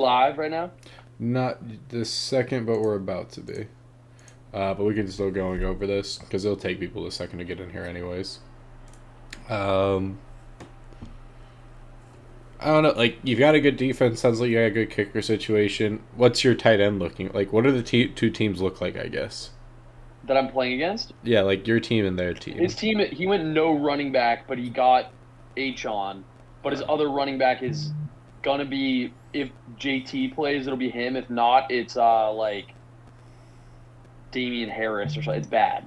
live right now? Not the second, but we're about to be. But we can still going over this because it'll take people a second to get in here, anyways. Um, I don't know. Like you've got a good defense. Sounds like you got a good kicker situation. What's your tight end looking like? What do the two teams look like? I guess. That I'm playing against. Yeah, like your team and their His team. team, he went no running back, but he got H on. But his Uh, other running back is gonna be if JT plays, it'll be him. If not, it's like Damian Harris or something. It's bad.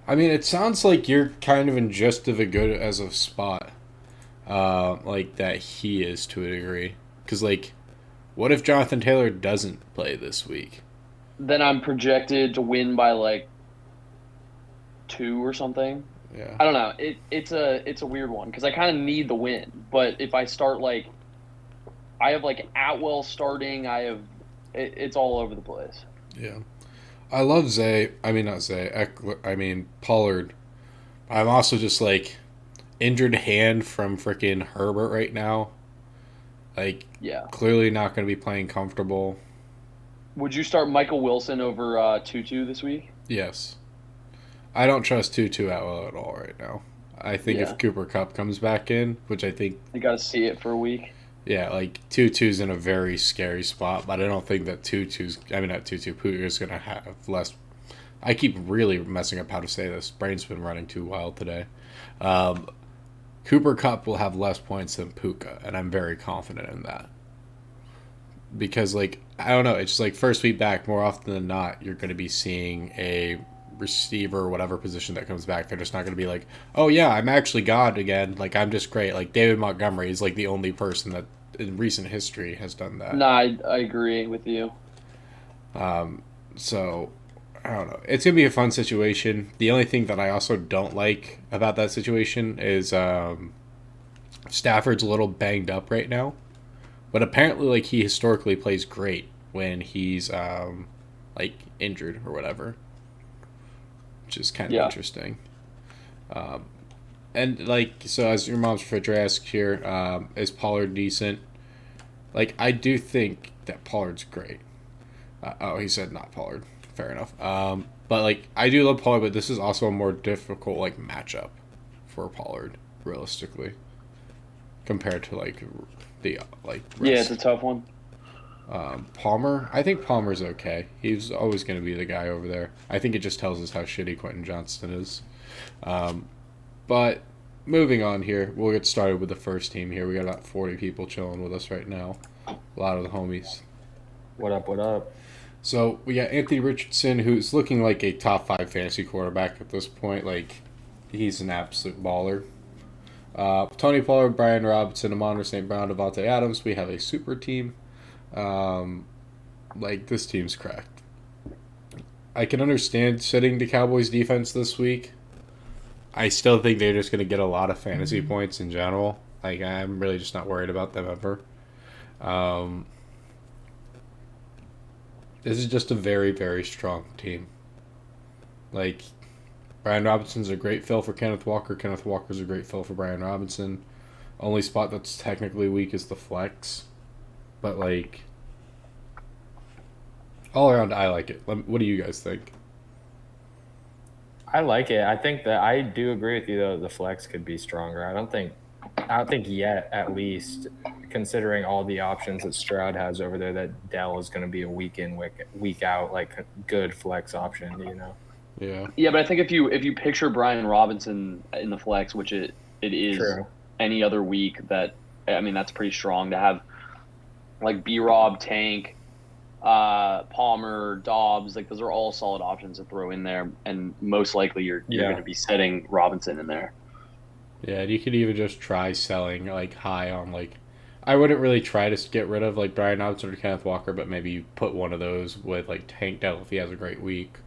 I mean, it sounds like you're kind of in just of a good as a spot, like that he is to a degree. Because like, what if Jonathan Taylor doesn't play this week? Then I'm projected to win by like two or something. Yeah. I don't know. It's a weird one because I kind of need the win. But if I start like I have like Atwell starting, it's all over the place. Yeah. I love Zay. I mean, not Zay. I mean, Pollard. I'm also just like injured hand from freaking Herbert right now. Like, Yeah. clearly not going to be playing comfortable. Would you start Michael Wilson over Tutu this week? Yes. I don't trust Tutu Atwell at all right now. I think if Yeah. Cooper Cup comes back in, which I think, You got to see it for a week. yeah, like Tutu's in a very scary spot, but I don't think that not Tutu, Puka's going to have less. I keep really messing up how to say this. Brain's been running too wild today. Um, Cooper Cup will have less points than Puka, and I'm very confident in that. Because, like, I don't know, it's just like first week back, more often than not, you're going to be seeing a receiver or whatever position that comes back. They're just not going to be like, oh, yeah, I'm actually God again. Like, I'm just great. Like, David Montgomery is like the only person that in recent history has done that. No, I agree with you. So, I don't know. It's going to be a fun situation. The only thing that I also don't like about that situation is Stafford's a little banged up right now. But apparently, like he historically plays great when he's like injured or whatever, which is kind of Yeah. interesting. And like, so as your mom's refrigerator asks here, is Pollard decent? Like, I do think that Pollard's great. Oh, he said not Pollard. Fair enough. But like, I do love Pollard, but this is also a more difficult like matchup for Pollard, realistically, compared to like the like Yeah, it's rest. a tough one. Palmer, I think Palmer's okay. He's always going to be the guy over there. I think it just tells us how shitty Quentin Johnston is. But moving on here, we'll get started with the first team here. We got about 40 people chilling with us right now. A lot of the homies. What up? What up? So we got Anthony Richardson, who's looking like a top five fantasy quarterback at this point. Like, he's an absolute baller. Tony Pollard, Brian Robinson, Amon St. Brown, Devontae Adams. We have a super team. Um, like, this team's cracked. I can understand sitting the Cowboys defense this week. I still think they're just going to get a lot of fantasy points in general. Like, I'm really just not worried about them ever. Um, this is just a very, very strong team. Like, Brian Robinson's a great fill for Kenneth Walker. Kenneth Walker's a great fill for Brian Robinson. Only spot that's technically weak is the flex. But, like, all around, I like it. What do you guys think? I like it. I think that I do agree with you though. The flex could be stronger. I don't think yet, at least, considering all the options that Stroud has over there, that Dell is going to be a week in, week out, like a good flex option. Yeah. Yeah, but I think if you picture Brian Robinson in the flex, which it is True. any other week, that I mean that's pretty strong to have like B Rob, Tank, Palmer, Dobbs, like those are all solid options to throw in there, and most likely you're going Yeah. to be setting Robinson in there. Yeah, you could even just try selling like high on like. I wouldn't really try to get rid of like Brian Robinson or Kenneth Walker, but maybe you put one of those with like Tank Dell if he has a great week,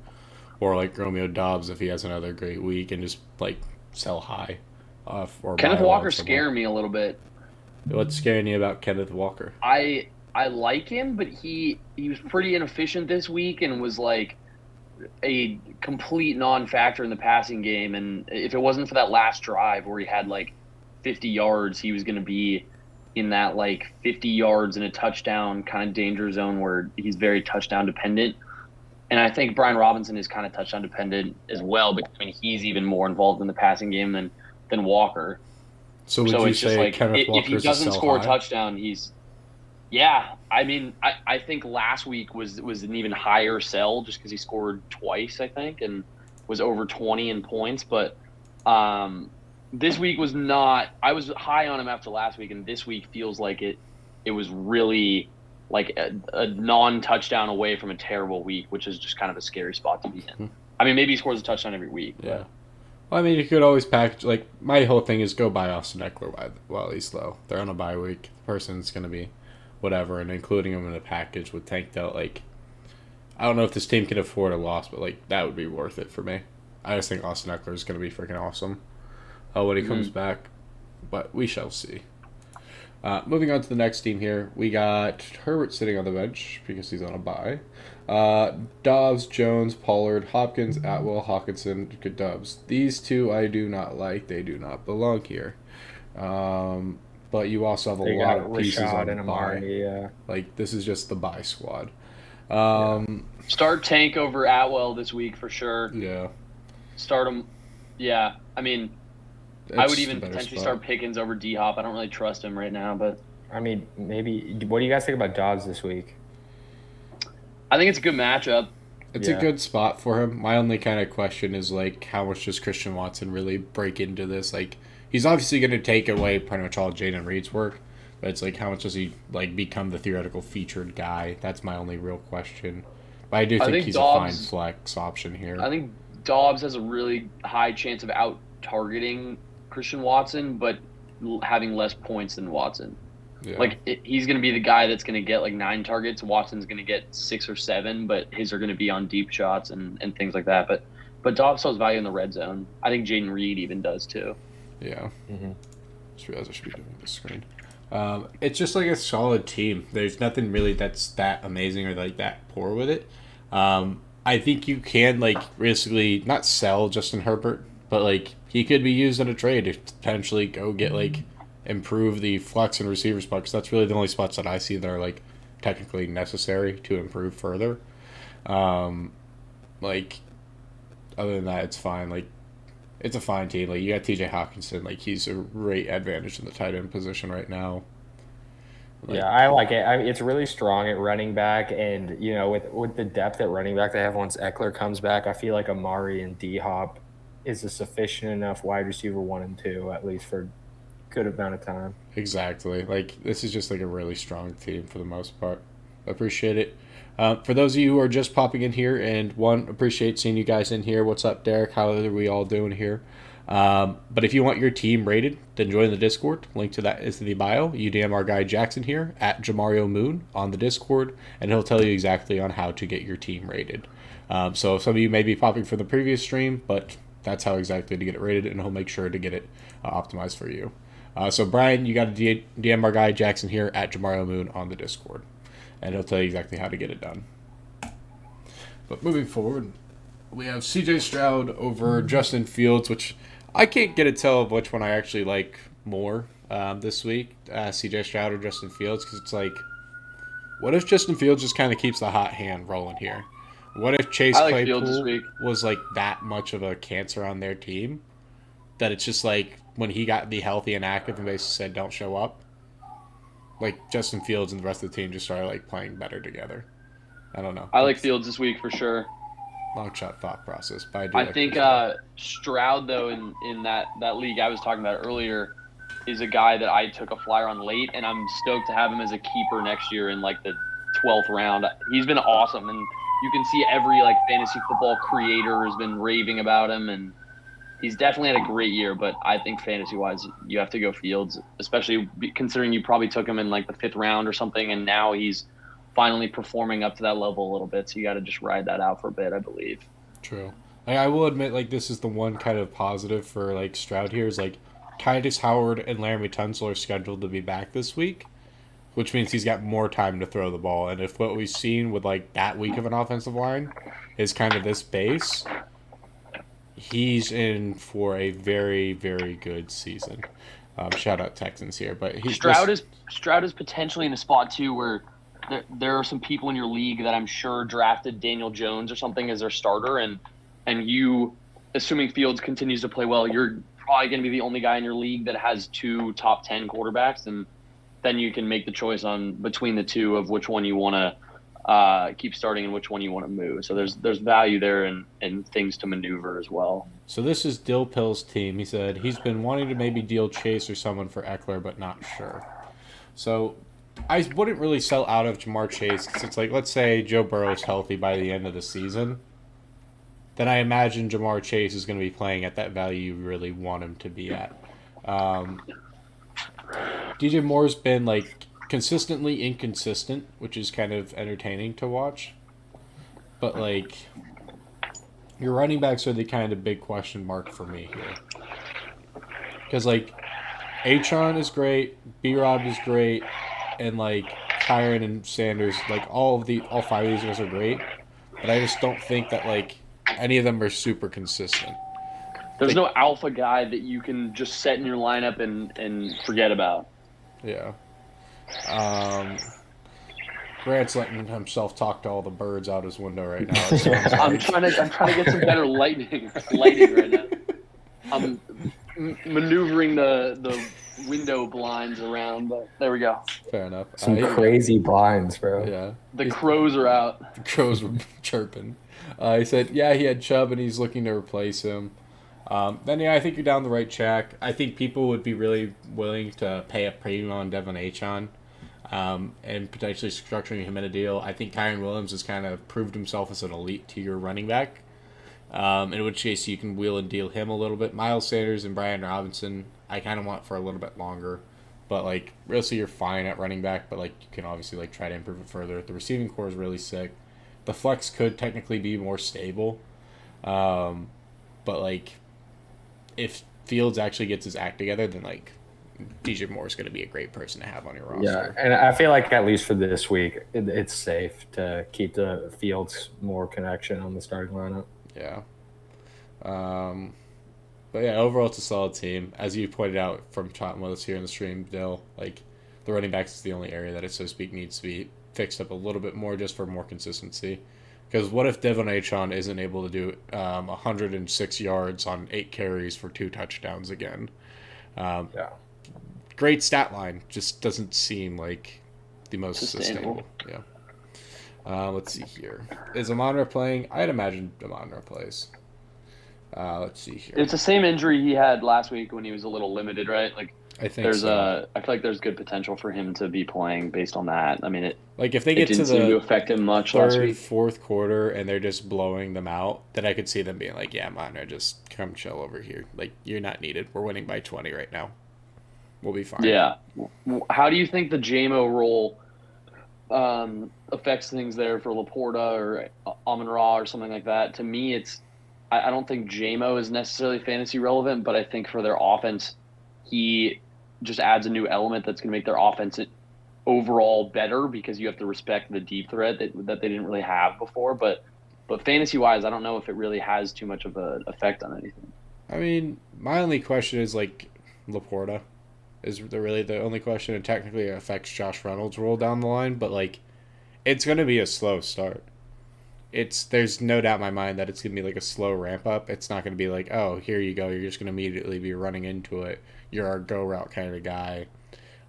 or like Romeo Dobbs if he has another great week, and just like sell high, or buy Kenneth low on Walker someone. scared me a little bit. What's scaring you about Kenneth Walker? I like him, but he was pretty inefficient this week and was like a complete non-factor in the passing game. And if it wasn't for that last drive where he had like 50 yards, he was going to be in that like 50 yards and a touchdown kind of danger zone where he's very touchdown dependent. And I think Brian Robinson is kind of touchdown dependent as well, but I mean he's even more involved in the passing game than Walker. So would So you it's just say like Kenneth if he Walker's a doesn't sell score a high? touchdown, he's yeah. I mean, I think last week was an even higher sell just because he scored twice, I think, and was over 20 in points. But this week was not. I was high on him after last week, and this week feels like it was really like a non-touchdown away from a terrible week, which is just kind of a scary spot to be in. I mean, maybe he scores a touchdown every week, Yeah. but Well, I mean, you could always package. Like, my whole thing is go buy Austin Eckler while he's low. They're on a bye week. The person's going to be whatever, and including him in a package with tanked out. Like, I don't know if this team can afford a loss, but, like, that would be worth it for me. I just think Austin Eckler is going to be freaking awesome when he comes back, but we shall see. Moving on to the next team here, we got Herbert sitting on the bench because he's on a bye. Dobbs, Jones, Pollard, Hopkins, Atwell, Hawkinson, good Dubs. These two I do not like. They do not belong here. But you also have a They lot got of pieces Rashad on and bye. Amari. Yeah. Like, this is just the bye squad. start Tank over Atwell this week for sure. Yeah. Start him. Yeah, I mean, I would even potentially start Pickens over D Hop. I don't really trust him right now, but I mean, maybe. What do you guys think about Dobbs this week? I think it's a good matchup. It's a good spot for him. My only kind of question is, like, how much does Christian Watson really break into this? Like, he's obviously going to take away pretty much all Jaden Reed's work, but it's like, how much does he, like, become the theoretical featured guy? That's my only real question. But I do think he's Dobbs, a fine flex option here. I think Dobbs has a really high chance of out targeting Christian Watson, but having less points than Watson. Yeah. Like he's going to be the guy that's going to get like 9 targets. Watson's going to get 6 or 7, but his are going to be on deep shots and things like that. But Dobbs still has value in the red zone. I think Jaden Reed even does too. Yeah. Just realized I should be doing this screen. It's just like a solid team. There's nothing really that's that amazing or like that poor with it. I think you can like basically not sell Justin Herbert, but like he could be used in a trade to potentially go get like improve the flex and receiver spot, because that's really the only spots that I see that are like technically necessary to improve further. Like other than that, it's fine. Like it's a fine team. Like you got TJ Hawkinson, like he's a great advantage in the tight end position right now. Like, yeah, I like it. It's really strong at running back, and you know, with the depth at running back they have once Eckler comes back, I feel like Amari and D Hop is a sufficient enough wide receiver 1 and 2 at least for good amount of time. Exactly. Like this is just like a really strong team for the most part. Appreciate it. For those of you who are just popping in here, and appreciate seeing you guys in here. What's up, Derek? How are we all doing here? But if you want your team rated, then join the Discord. Link to that is in the bio. You DM our guy Jackson here at Jamario Moon on the Discord, and he'll tell you exactly on how to get your team rated. So some of you may be popping for the previous stream, but that's how exactly to get it rated, and he'll make sure to get it optimized for you. So Brian, you got to DM our guy Jackson here at Jamario Moon on the Discord, and he'll tell you exactly how to get it done. But moving forward, we have CJ Stroud over Justin Fields, which I can't get a tell of which one I actually like more this week, CJ Stroud or Justin Fields, because it's like, what if Justin Fields just kind of keeps the hot hand rolling here? What if Chase Claypool was like that much of a cancer on their team that it's just like when he got the healthy and active and basically said don't show up, like Justin Fields and the rest of the team just started like playing better together? I don't know. I like Fields this week for sure. Long shot thought process, but I think Stroud though in that league I was talking about earlier is a guy that I took a flyer on late, and I'm stoked to have him as a keeper next year in like the 12th round. He's been awesome, and you can see every like fantasy football creator has been raving about him, and he's definitely had a great year. But I think fantasy wise, you have to go Fields, especially considering you probably took him in like the 5th round or something, and now he's finally performing up to that level a little bit. So you got to just ride that out for a bit, I believe. True. Like, I will admit, like, this is the one kind of positive for like Stroud here is like Titus Howard and Laramie Tunsil are scheduled to be back this week, which means he's got more time to throw the ball. And if what we've seen with like that week of an offensive line is kind of this base, he's in for a very, very good season. Shout out Texans here, but Stroud is potentially in a spot too where there are some people in your league that I'm sure drafted Daniel Jones or something as their starter, and you, assuming Fields continues to play well, you're probably going to be the only guy in your league that has 2 top 10 quarterbacks, and then you can make the choice on between the two of which one you want to keep starting and which one you want to move. So there's value there and things to maneuver as well. So this is Dill Pill's team. He said he's been wanting to maybe deal Chase or someone for Eckler, but not sure. So I wouldn't really sell out of Jamar Chase because it's like, let's say Joe Burrow's healthy by the end of the season. Then I imagine Jamar Chase is going to be playing at that value you really want him to be at. DJ Moore's been like consistently inconsistent, which is kind of entertaining to watch. But like, your running backs are the kind of big question mark for me here. Because like, Achon is great, B-Rob is great, and like Kyron and Sanders, like all 5 of these guys are great. But I just don't think that like any of them are super consistent. There's no alpha guy that you can just set in your lineup and forget about. Yeah. Grant's letting himself talk to all the birds out his window right now. I'm trying to get some better lighting right now. I'm maneuvering the window blinds around, but there we go. Fair enough. Some crazy blinds, bro. Yeah. The crows are out. The crows were chirping. He said, yeah, he had Chubb and he's looking to replace him. Then, yeah, I think you're down the right track. I think people would be really willing to pay a premium on Devon Achon and potentially structuring him in a deal. I think Kyron Williams has kind of proved himself as an elite tier running back, in which case you can wheel and deal him a little bit. Miles Sanders and Brian Robinson, I kind of want for a little bit longer. But, like, really you're fine at running back, but, like, you can obviously, like, try to improve it further. The receiving core is really sick. The flex could technically be more stable. But, like, if Fields actually gets his act together, then, like, DJ Moore is going to be a great person to have on your roster. Yeah, and I feel like at least for this week, it's safe to keep the Fields more connection on the starting lineup. Yeah. But, yeah, overall it's a solid team. As you pointed out from chatting with us here in the stream, Dill, like, the running backs is the only area that it, so to speak, needs to be fixed up a little bit more just for more consistency. Because what if Devon Achon isn't able to do 106 yards on 8 carries for 2 touchdowns again? Yeah. Great stat line, just doesn't seem like the most sustainable. Yeah. Let's see here. Is Amon-Ra playing? I'd imagine Amon-Ra plays. Let's see here. It's the same injury he had last week when he was a little limited, right? Like, I think so. I feel like there's good potential for him to be playing based on that. I mean, if they get to didn't seem to the affect him much third, last week. fourth quarter and they're just blowing them out, then I could see them being like, yeah, Amon-Ra, just come chill over here. Like, you're not needed. We're winning by 20 right now. We'll be fine. Yeah. How do you think the JMO role affects things there for Laporta or Amon-Ra or something like that? To me, I don't think JMO is necessarily fantasy relevant, but I think for their offense, he just adds a new element that's going to make their offense overall better because you have to respect the deep threat that they didn't really have before. But fantasy-wise, I don't know if it really has too much of an effect on anything. I mean, my only question is, like, Laporta is really the only question, and technically it affects Josh Reynolds' role down the line, but, like, it's going to be a slow start. There's no doubt in my mind that it's going to be like a slow ramp up. It's not going to be like, oh, here you go. You're just going to immediately be running into it. You're our go route kind of guy.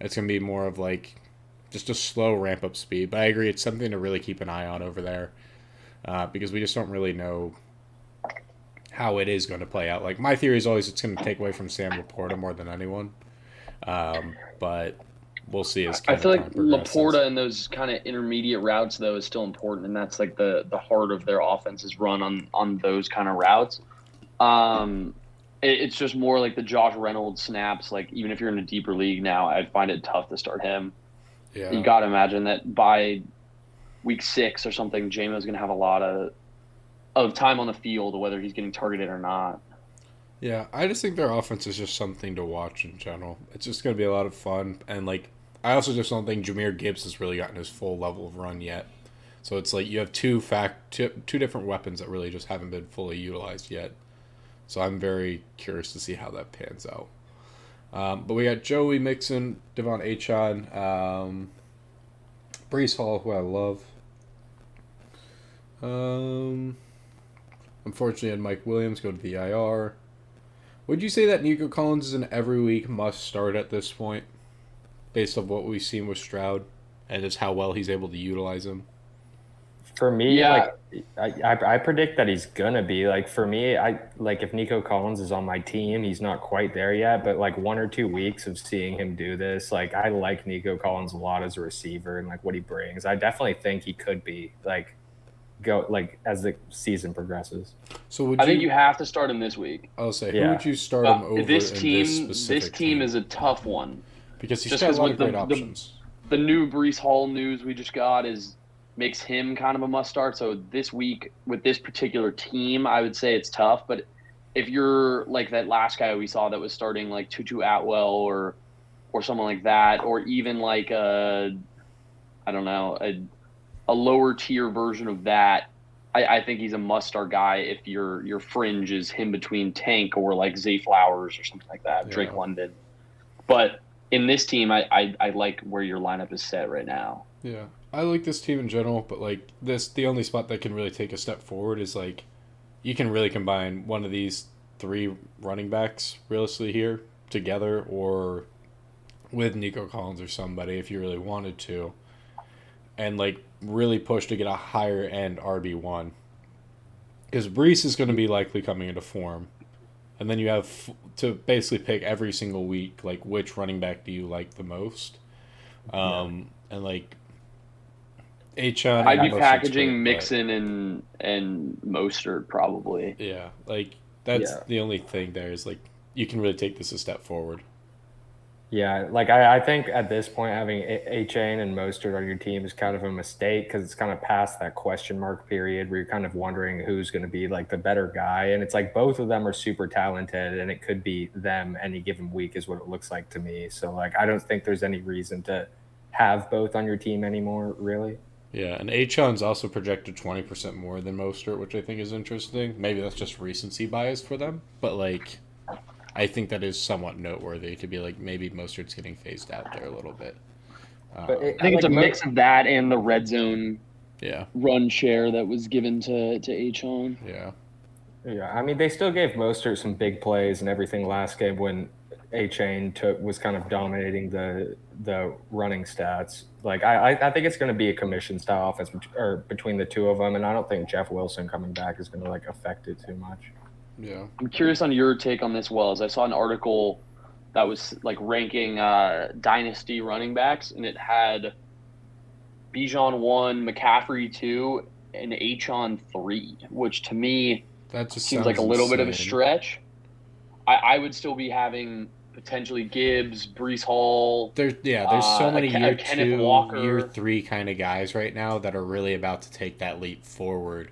It's going to be more of like just a slow ramp up speed. But I agree, it's something to really keep an eye on over there because we just don't really know how it is going to play out. Like, my theory is always it's going to take away from Sam Laporta more than anyone. But we'll see. I feel like Laporta and those kind of intermediate routes, though, is still important, and that's like the heart of their offense is run on those kind of routes. It's just more like the Josh Reynolds snaps. Like, even if you're in a deeper league now, I find it tough to start him. Yeah. You got to imagine that by week 6 or something, JMO's going to have a lot of time on the field, whether he's getting targeted or not. Yeah, I just think their offense is just something to watch in general. It's just going to be a lot of fun, and like, I also just don't think Jahmyr Gibbs has really gotten his full level of run yet. So it's like you have two different weapons that really just haven't been fully utilized yet. So I'm very curious to see how that pans out. But we got Joey Mixon, Devon Achon, Brees Hall, who I love. Unfortunately, I had Mike Williams go to the IR. Would you say that Nico Collins is an every week must start at this point, based on what we've seen with Stroud and just how well he's able to utilize him? For me, Yeah, I predict that he's gonna be like, for me, I like, if Nico Collins is on my team, he's not quite there yet, but like 1 or 2 weeks of seeing him do this, like I like Nico Collins a lot as a receiver and like what he brings. I definitely think he could be like go like as the season progresses. So would I think you? you have to start him this week. I'll say, who Yeah. would you start him over This in this team, this specific team team? is a tough one. Because he's Just got a because lot of with great options. the new Brees Hall news we just got is makes him kind of a must start. So this week with this particular team, I would say it's tough. But if you're like that last guy we saw that was starting like Tutu Atwell or someone like that, or even like I don't know, a lower tier version of that, I think he's a must start guy if your fringe is him between Tank or like Zay Flowers or something like that, Drake Yeah. London. But in this team, I like where your lineup is set right now. Yeah. I like this team in general, but like this, the only spot that can really take a step forward is like you can really combine one of these three running backs realistically here together, or with Nico Collins or somebody if you really wanted to, and like really push to get a higher end RB1. Because Brees is going to be likely coming into form, and then you have to basically pick every single week like which running back do you like the most, Yeah. and like Achon I'd and be Mostert's packaging great, but Mixon and Mostert probably. yeah, like that's Yeah. the only thing there is like you can really take this a step forward. Yeah, like I think at this point having A-Chain and Mostert on your team is kind of a mistake because it's kind of past that question mark period where you're kind of wondering who's going to be like the better guy, and it's like both of them are super talented, and it could be them any given week is what it looks like to me. So like I don't think there's any reason to have both on your team anymore, really. Yeah, and Achon's also projected 20% more than Mostert, which I think is interesting. Maybe that's just recency bias for them, but like I think that is somewhat noteworthy to be like maybe Mostert's getting phased out there a little bit. But Um, I think it's like a mix of that and the red zone yeah, run share that was given to Achon. yeah, Yeah, I mean, they still gave Mostert some big plays and everything last game when A-Chain was kind of dominating the running stats. Like I think it's going to be a commission style offense between the two of them, and I don't think Jeff Wilson coming back is going to like affect it too much. yeah. I'm curious on your take on this, Wells. I saw an article that was like ranking dynasty running backs, and it had Bijan 1, McCaffrey 2, and Achon 3, which to me That just seems sounds like a little bit of a insane. stretch. I would still be having potentially Gibbs, Brees Hall. There's so many year Kenneth 2, Walker. year 3 kind of guys right now that are really about to take that leap forward.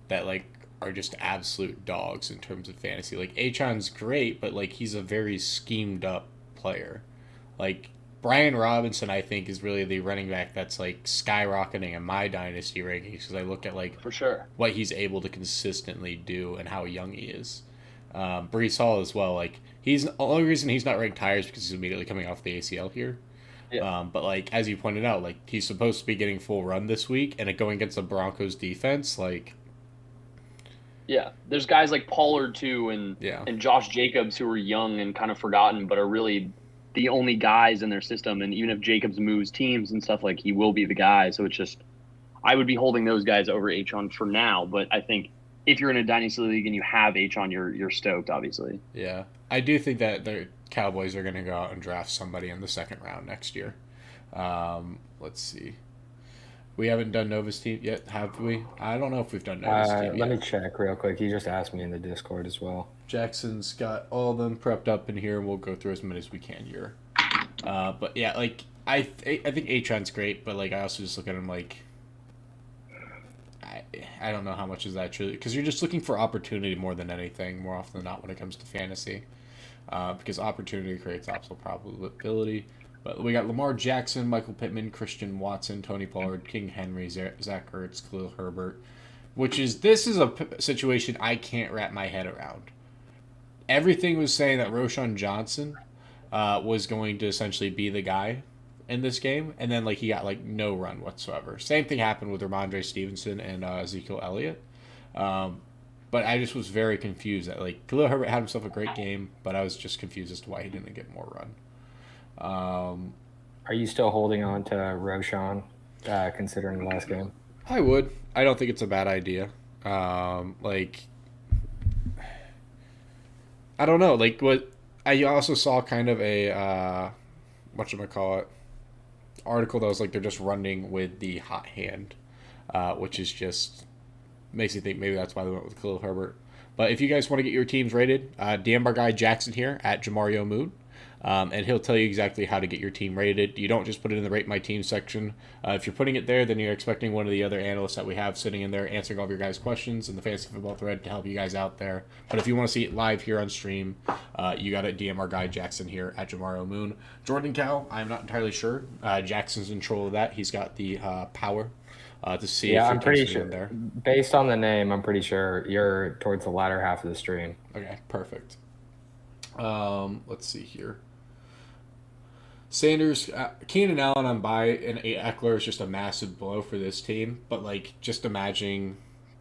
That like are just absolute dogs in terms of fantasy. Like Achon's great, but like he's a very schemed up player. Like Brian Robinson, I think, is really the running back that's like skyrocketing in my dynasty rankings because I look at like For sure. what he's able to consistently do and how young he is. Brees Hall as well. Like he's the only reason he's not ranked higher is because he's immediately coming off the ACL here. Yeah. But like as you pointed out, like he's supposed to be getting full run this week, and it going against the Broncos defense, like Yeah. There's guys like Pollard too yeah, and Josh Jacobs who are young and kind of forgotten, but are really the only guys in their system. And even if Jacobs moves teams and stuff, like he will be the guy. So it's just I would be holding those guys over Achon for now. But I think if you're in a dynasty league and you have Achon, you're stoked, obviously. yeah. I do think that the Cowboys are going to go out and draft somebody in the second round next year. Let's see. We haven't done Nova's team yet, have we? I don't know if we've done Nova's team Let me yet. check real quick. He just asked me in the Discord as well. Jackson's got all of them prepped up in here, and we'll go through as many as we can here. But yeah, like I think Atron's great, but like I also just look at him like I don't know how much is that true because you're just looking for opportunity more than anything, more often than not when it comes to fantasy, because opportunity creates optimal probability. But we got Lamar Jackson, Michael Pittman, Christian Watson, Tony Pollard, King Henry, Zach Ertz, Khalil Herbert, this is a situation I can't wrap my head around. Everything was saying that Roshan Johnson was going to essentially be the guy in this game, and then like he got like no run whatsoever. Same thing happened with Ramondre Stevenson and Ezekiel Elliott. Um, but I just was very confused that like Khalil Herbert had himself a great game, but I was just confused as to why he didn't get more run. Are you still holding on to Roshan, considering the last game? I would. I don't think it's a bad idea. Like I don't know. Like what I also saw kind of a whatchamacallit article that was like they're just running with the hot hand, which is just makes you think maybe that's why they went with Khalil Herbert. But if you guys want to get your teams rated, DM our guy Jackson here at Jamario Moon. And he'll tell you exactly how to get your team rated. You don't just put it in the Rate My Team section. If you're putting it there, then you're expecting one of the other analysts that we have sitting in there answering all of your guys' questions in the Fantasy Football thread to help you guys out there. But if you want to see it live here on stream, you got to DM our guy Jackson here at Jamario Moon. Jordan Cow, I'm not entirely sure. Jackson's in control of that. He's got the power to see if I'm your pretty team's sure. in there. Based on the name, I'm pretty sure you're towards the latter half of the stream. Okay, perfect. Let's see here. Sanders, Keenan Allen on bye, and Eckler is just a massive blow for this team. But like, just imagining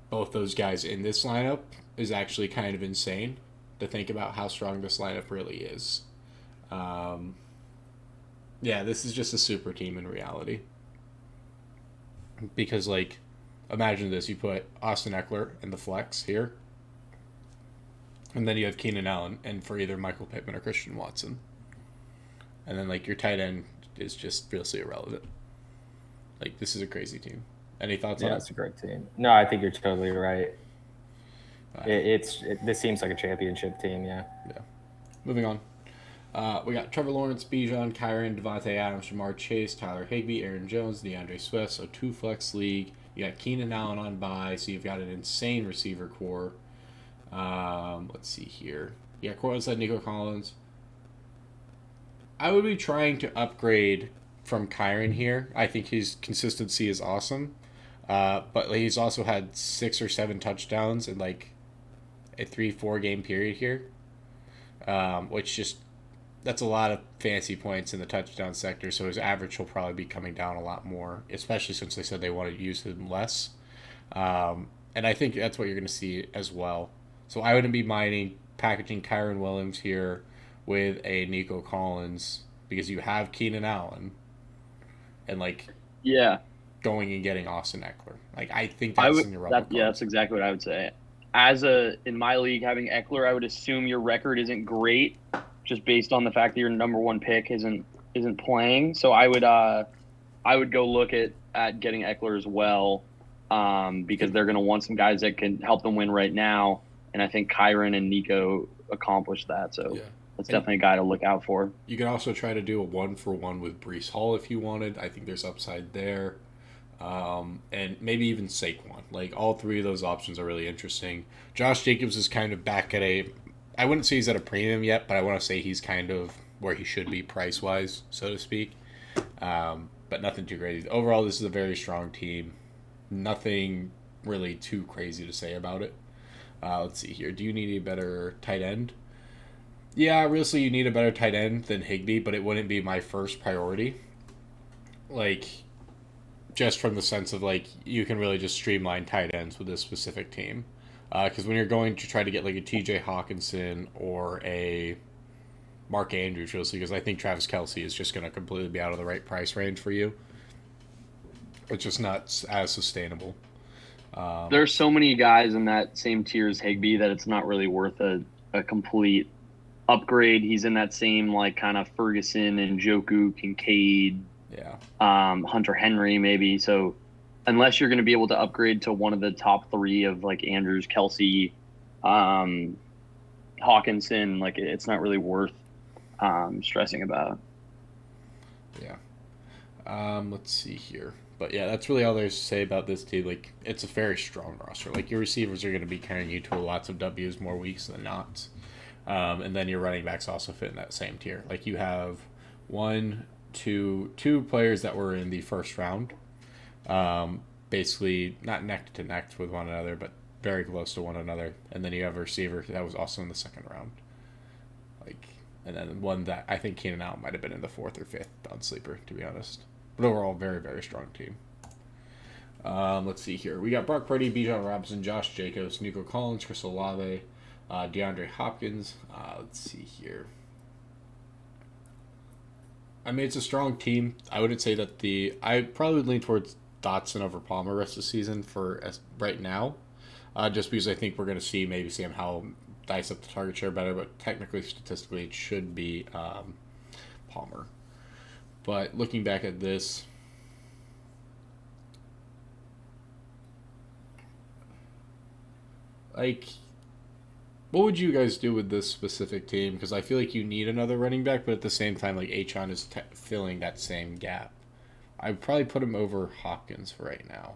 both those guys in this lineup is actually kind of insane to think about how strong this lineup really is. Yeah, this is just a super team in reality. Because like, imagine this: you put Austin Eckler in the flex here, and then you have Keenan Allen, and for either Michael Pittman or Christian Watson. And then, like, your tight end is just really irrelevant. Like, this is a crazy team. Any thoughts on it? Yeah, it's a great team. No, I think you're totally right. This seems like a championship team, yeah. Yeah. Moving on. We got Trevor Lawrence, Bijan, Kyron, Devontae Adams, Jamar Chase, Tyler Higbee, Aaron Jones, DeAndre Swift. So, 2-flex league. You got Keenan Allen on bye, so you've got an insane receiver core. Let's see here. You got Cortland Sutton, Nico Collins. I would be trying to upgrade from Kyron here. I think his consistency is awesome. But he's also had 6 or 7 touchdowns in like a 3-4 game period here. Which just, that's a lot of fancy points in the touchdown sector. So his average will probably be coming down a lot more, especially since they said they want to use him less. And I think that's what you're going to see as well. So I wouldn't be minding packaging Kyron Williams here with a Nico Collins because you have Keenan Allen and like going and getting Austin Eckler. Like I think that's in your rubber. Yeah, that's exactly what I would say. In my league having Eckler, I would assume your record isn't great just based on the fact that your number one pick isn't playing. So I would go look at getting Eckler as well because they're going to want some guys that can help them win right now. And I think Kyron and Nico accomplished that. So that's definitely a guy to look out for. You could also try to do a 1-for-1 with Breece Hall if you wanted. I think there's upside there. And maybe even Saquon. Like, all three of those options are really interesting. Josh Jacobs is kind of back at I wouldn't say he's at a premium yet, but I want to say he's kind of where he should be price-wise, so to speak. But nothing too crazy. Overall, this is a very strong team. Nothing really too crazy to say about it. Let's see here. Do you need a better tight end? Yeah, realistically, you need a better tight end than Higbee, but it wouldn't be my first priority. Like, just from the sense of, like, you can really just streamline tight ends with this specific team. Because when you're going to try to get, like, a TJ Hawkinson or a Mark Andrews, realistically, because I think Travis Kelce is just going to completely be out of the right price range for you. It's just not as sustainable. There's so many guys in that same tier as Higbee that it's not really worth a complete upgrade. He's in that same like kind of Ferguson and Njoku, Kincaid, Hunter Henry maybe. So unless you're going to be able to upgrade to one of the top 3 of like Andrews, Kelce, Hawkinson, like it's not really worth stressing about. Yeah. Let's see here. But yeah, that's really all there's to say about this team. Like, it's a very strong roster. Like, your receivers are going to be carrying you to lots of W's more weeks than not. And then your running backs also fit in that same tier. Like, you have two players that were in the first round. Basically, not neck to neck with one another, but very close to one another. And then you have a receiver that was also in the second round. Like, And then one that I think Keenan Allen might have been in the 4th or 5th on sleeper, to be honest. But overall, very, very strong team. Let's see here. We got Brock Purdy, Bijan Robinson, Josh Jacobs, Nico Collins, Chris Olave, DeAndre Hopkins. Let's see here. I mean, it's a strong team. I wouldn't say that I probably would lean towards Dotson over Palmer rest of the season for right now, just because I think we're going to see maybe Sam Howell dice up the target share better, but technically, statistically, it should be Palmer. But looking back at this, like, what would you guys do with this specific team? Because I feel like you need another running back, but at the same time, like, Achon is filling that same gap. I'd probably put him over Hopkins for right now.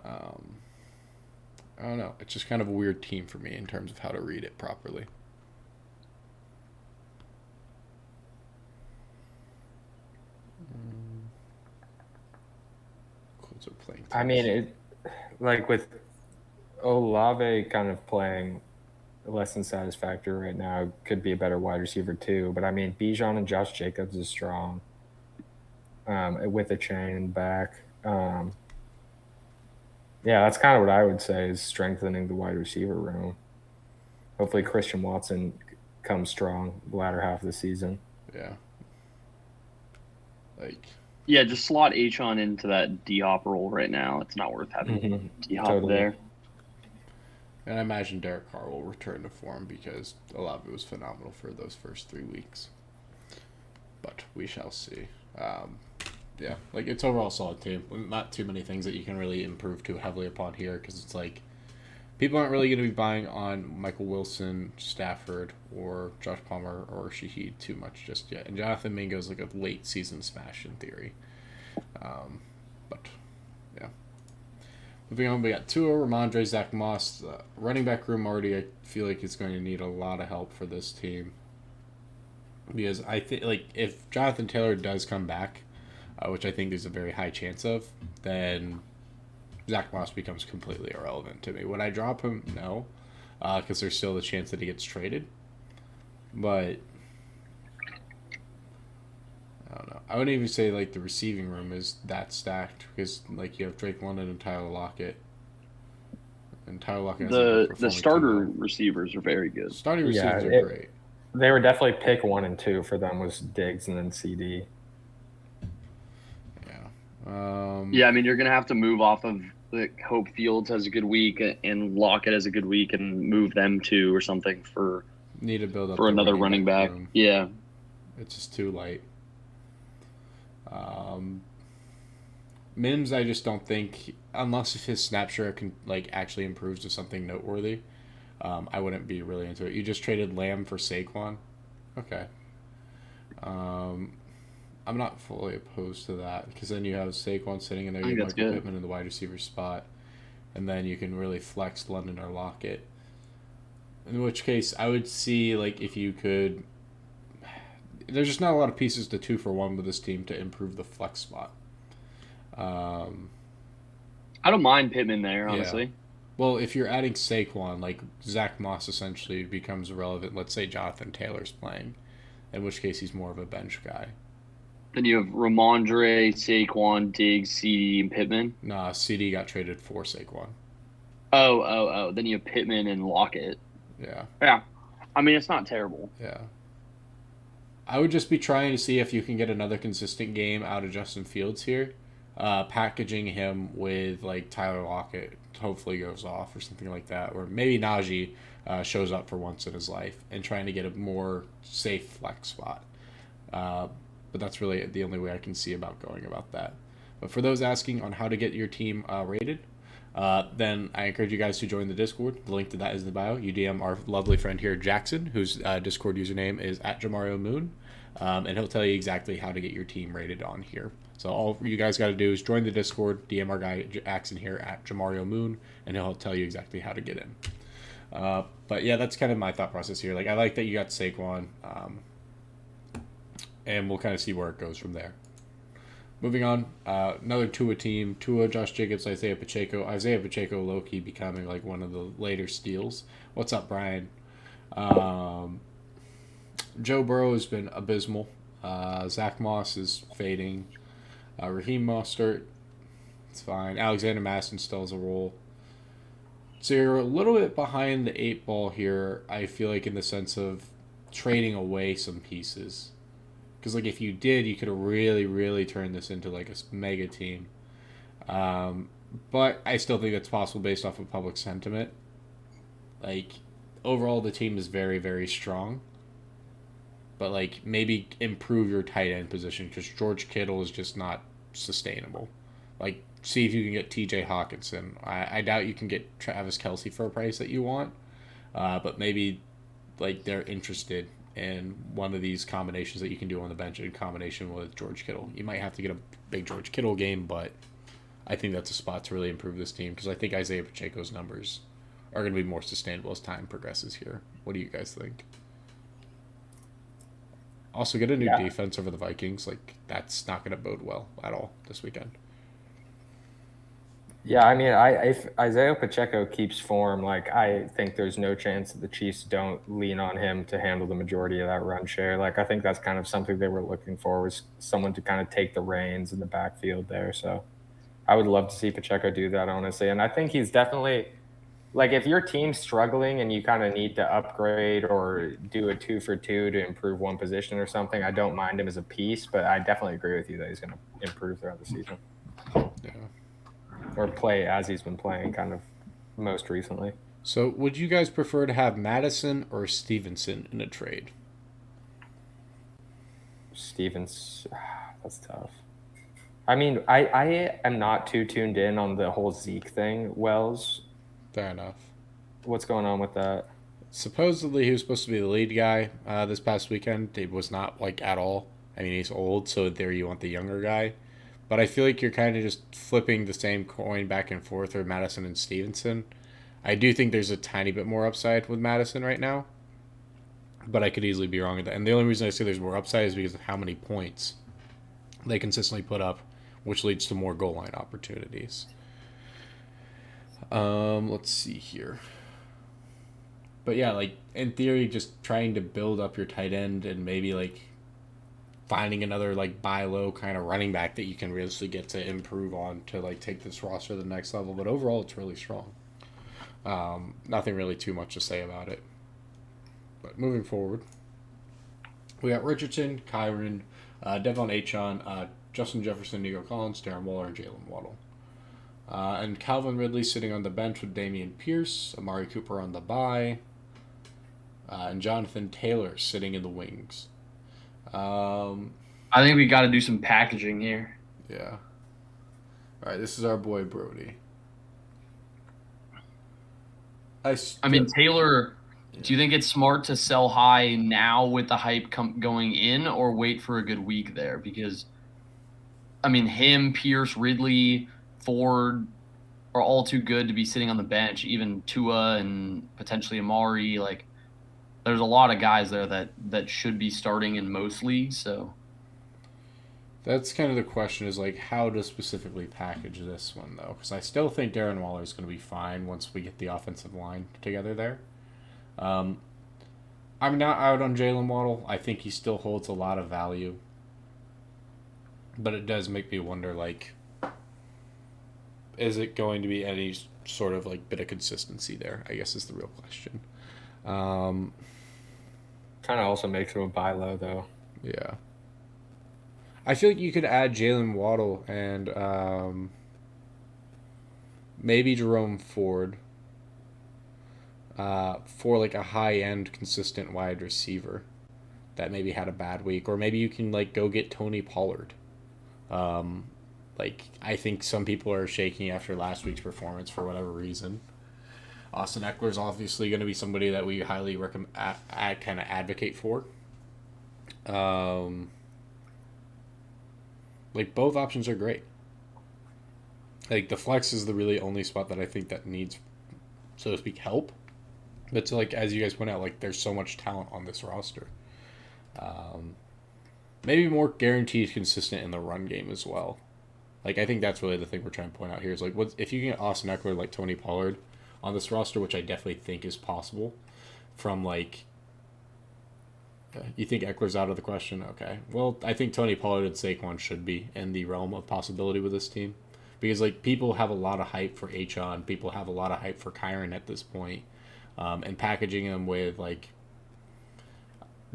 I don't know. It's just kind of a weird team for me in terms of how to read it properly. Colts are playing. I mean, like with Olave kind of playing less than satisfactory right now, could be a better wide receiver too. But I mean, Bijan and Josh Jacobs is strong with a chain back. Yeah, that's kind of what I would say is strengthening the wide receiver room. Hopefully, Christian Watson comes strong the latter half of the season. Yeah. Yeah, just slot Achon into that D-Hop role right now. It's not worth having D-Hop there. And I imagine Derek Carr will return to form because Olave was phenomenal for those first 3 weeks. But we shall see. Yeah, like, it's overall a solid team. Not too many things that you can really improve too heavily upon here because it's like people aren't really going to be buying on Michael Wilson, Stafford, or Josh Palmer or Shaheed too much just yet. And Jonathan Mingo's like a late season smash in theory. But yeah. Moving on, we got Tua, Ramondre, Zach Moss. Running back room already, I feel like it's going to need a lot of help for this team. Because I think, like, if Jonathan Taylor does come back, which I think there's a very high chance of, then Zach Moss becomes completely irrelevant to me. Would I drop him? No, because there's still the chance that he gets traded. But I don't know. I wouldn't even say like the receiving room is that stacked because like you have Drake London and Tyler Lockett. And Tyler Lockett the starter receivers are very good. Starting receivers are great. They were definitely pick 1 and 2 for them was Diggs and then CD. Yeah, I mean, you're going to have to move off of like Hope Fields has a good week and Lockett has a good week and move them to or something for need to build up for another running back. Room. Yeah. It's just too light. Mims, I just don't think, unless if his snap share can like actually improves to something noteworthy, I wouldn't be really into it. You just traded Lamb for Saquon. Okay. I'm not fully opposed to that because then you have Saquon sitting in there, you have Michael Pittman in the wide receiver spot, and then you can really flex London or Lockett. In which case, I would see like if you could. There's just not a lot of pieces to 2-for-1 with this team to improve the flex spot. I don't mind Pittman there, honestly. Yeah. Well, if you're adding Saquon, like Zach Moss essentially becomes irrelevant. Let's say Jonathan Taylor's playing, in which case he's more of a bench guy. Then you have Ramondre, Saquon, Diggs, CD, and Pittman. Nah, CD got traded for Saquon. Oh. Then you have Pittman and Lockett. Yeah. Yeah. I mean, it's not terrible. Yeah. I would just be trying to see if you can get another consistent game out of Justin Fields here. Packaging him with, like, Tyler Lockett hopefully goes off or something like that. Or maybe Najee shows up for once in his life and trying to get a more safe flex spot. But that's really the only way I can see about going about that. But for those asking on how to get your team rated, then I encourage you guys to join the Discord. The link to that is in the bio. You DM our lovely friend here, Jackson, whose Discord username is @JamarioMoon, and he'll tell you exactly how to get your team rated on here. So all you guys got to do is join the Discord, DM our guy Jackson here @JamarioMoon, and he'll tell you exactly how to get in. But yeah, that's kind of my thought process here. Like, I like that you got Saquon, and we'll kind of see where it goes from there. Moving on, another Tua team. Tua, Josh Jacobs, Isaiah Pacheco. Isaiah Pacheco low-key becoming like one of the later steals. What's up, Brian? Joe Burrow has been abysmal. Zach Moss is fading. Raheem Mostert, it's fine. Alexander Madison still has a role. So you're a little bit behind the eight ball here, I feel like, in the sense of trading away some pieces. Because, like, if you did, you could have really, really turned this into, like, a mega team. Um, but I still think that's possible based off of public sentiment. Like, overall, the team is very, very strong. But, like, maybe improve your tight end position because George Kittle is just not sustainable. Like, see if you can get TJ Hawkinson. I doubt you can get Travis Kelce for a price that you want. But maybe, like, they're interested in one of these combinations that you can do on the bench in combination with George Kittle. You might have to get a big George Kittle game, but I think that's a spot to really improve this team because I think Isaiah Pacheco's numbers are going to be more sustainable as time progresses here. What do you guys think? Also, get a new Yeah. defense over the Vikings. Like, that's not going to bode well at all this weekend. Yeah, I mean, if Isaiah Pacheco keeps form, like I think there's no chance that the Chiefs don't lean on him to handle the majority of that run share. Like I think that's kind of something they were looking for was someone to kind of take the reins in the backfield there. So I would love to see Pacheco do that, honestly. And I think he's definitely like if your team's struggling and you kind of need to upgrade or do a 2 for 2 to improve one position or something, I don't mind him as a piece, but I definitely agree with you that he's going to improve throughout the season. Yeah. Or play as he's been playing kind of most recently. So, would you guys prefer to have Madison or Stevenson in a trade? Stevens, that's tough. I mean, I am not too tuned in on the whole Zeke thing. Wells, Fair enough. what's going on with that? Supposedly, he was supposed to be the lead guy this past weekend. It was not, like, at all. I mean, he's old, so there you want the younger guy. But I feel like you're kind of just flipping the same coin back and forth for Madison and Stevenson. I do think there's a tiny bit more upside with Madison right now, but I could easily be wrong with that. And the only reason I say there's more upside is because of how many points they consistently put up, which leads to more goal line opportunities. Let's see here. But yeah, like in theory, just trying to build up your tight end and maybe like finding another like buy low kind of running back that you can really get to improve on to like take this roster to the next level. But overall, it's really strong. Nothing really too much to say about it. But moving forward, we got Richardson, Kyron, Devon Achon, Justin Jefferson, Nico Collins, Darren Waller, and Jalen Waddle. And Calvin Ridley sitting on the bench with Damian Pierce, Amari Cooper on the bye, and Jonathan Taylor sitting in the wings. I think we got to do some packaging here. Yeah. All right, this is our boy Brody. I mean, Taylor, do you think it's smart to sell high now with the hype going in or wait for a good week there? Because, I mean, him, Pierce, Ridley, Ford are all too good to be sitting on the bench. Even Tua and potentially Amari. Like, there's a lot of guys there that should be starting in most leagues. So that's kind of the question is like how to specifically package this one though, because I still think Darren Waller is going to be fine once we get the offensive line together there. I'm not out on Jalen Waddle. I think he still holds a lot of value, but it does make me wonder like, is it going to be any sort of like bit of consistency there? I guess is the real question. Kind of also makes him a buy low though. Yeah. I feel like you could add Jalen Waddle and maybe Jerome Ford for like a high end consistent wide receiver that maybe had a bad week, or maybe you can like go get Tony Pollard. Like I think some people are shaking after last week's performance for whatever reason. Austin Eckler is obviously going to be somebody that we highly recommend, kind of advocate for. Like both options are great. Like the flex is the really only spot that I think that needs, so to speak, help. But to like as you guys point out, like there's so much talent on this roster. Maybe more guaranteed consistent in the run game as well. Like I think that's really the thing we're trying to point out here is like what if you can get Austin Eckler like Tony Pollard on this roster, which I definitely think is possible, from like You think Eckler's out of the question? Okay. Well, I think Tony Pollard and Saquon should be in the realm of possibility with this team. Because, like, people have a lot of hype for Achon. People have a lot of hype for Kyron at this point. And packaging him with, like,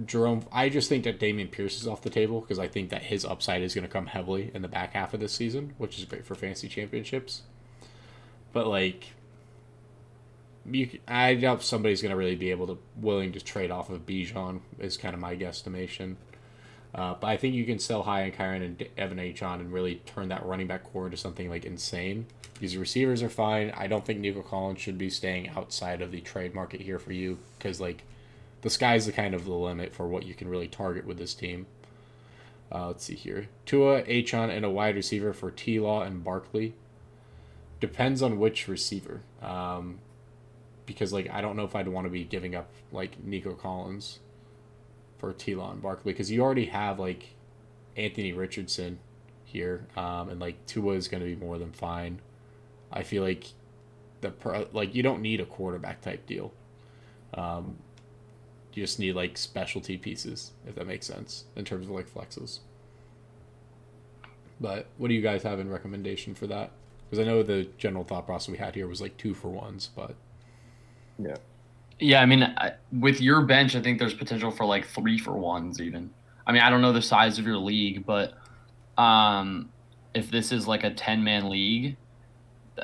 Jerome. I just think that Dameon Pierce is off the table because I think that his upside is going to come heavily in the back half of this season, which is great for fantasy championships. But, like, I doubt somebody's going to really be willing to trade off of Bijan is kind of my guesstimation. But I think you can sell high on Kyron and Evan Achon and really turn that running back core into something like insane. These receivers are fine. I don't think Nico Collins should be staying outside of the trade market here for you because like the sky's the kind of the limit for what you can really target with this team. Let's see here. Tua, Achon, and a wide receiver for T-Law and Barkley. Depends on which receiver. Because like I don't know if I'd want to be giving up like Nico Collins for T-Law and Barkley because you already have like Anthony Richardson here, and like Tua is going to be more than fine. I feel like you don't need a quarterback type deal. You just need like specialty pieces, if that makes sense, in terms of like flexes. But what do you guys have in recommendation for that? Because I know the general thought process we had here was like 2-for-1s, but Yeah. Yeah, I mean, with your bench, I think there's potential for like 3-for-1s even. I mean, I don't know the size of your league, but if this is like a 10-man league,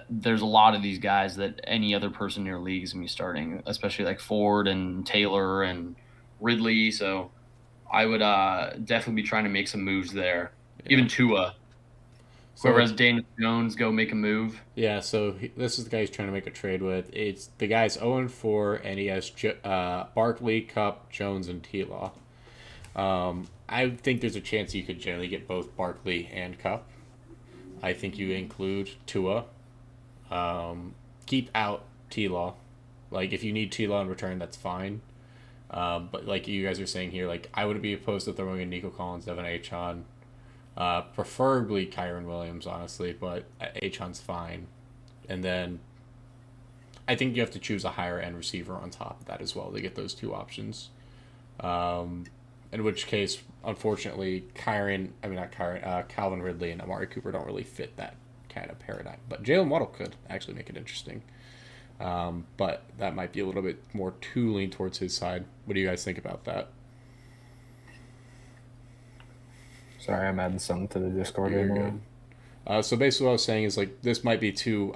there's a lot of these guys that any other person in your league is going to be starting, especially like Ford and Taylor and Ridley. So I would definitely be trying to make some moves there. Yeah. Even Tua. So Whoever has Daniel Jones, go make a move. yeah, so this is the guy he's trying to make a trade with. It's the guy's 0-4, and he has Barkley, Cup, Jones, and T-Law. I think there's a chance you could generally get both Barkley and Cup. I think you include Tua. Keep out T-Law. Like, if you need T-Law in return, that's fine. But like you guys are saying here, like I wouldn't be opposed to throwing in Nico Collins, Devin Achon. Preferably Kyron Williams, honestly, but Achon's fine. And then I think you have to choose a higher end receiver on top of that as well to get those two options. In which case, unfortunately, Calvin Ridley and Amari Cooper don't really fit that kind of paradigm. But Jalen Waddle could actually make it interesting. But that might be a little bit more too lean towards his side. What do you guys think about that? Sorry, I'm adding something to the Discord right now. So basically what I was saying is, like, this might be too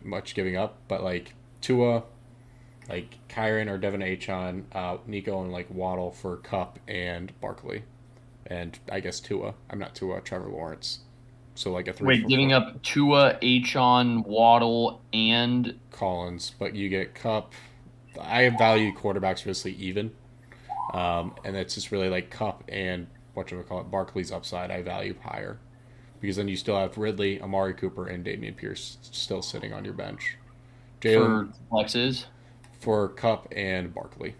much giving up, but, like, Tua, like, Kyron or Devin Achon, Nico and, like, Waddle for Cup and Barkley. And I guess Tua. I'm not Tua, Trevor Lawrence. So, like, a 3 Wait, giving up Tua, Achon, Waddle, and Collins, but you get Cup. I have valued quarterbacks really even. And it's just really, like, Cup and Barkley's upside I value higher. Because then you still have Ridley, Amari Cooper, and Dameon Pierce still sitting on your bench. for flexes. For Cup and Barkley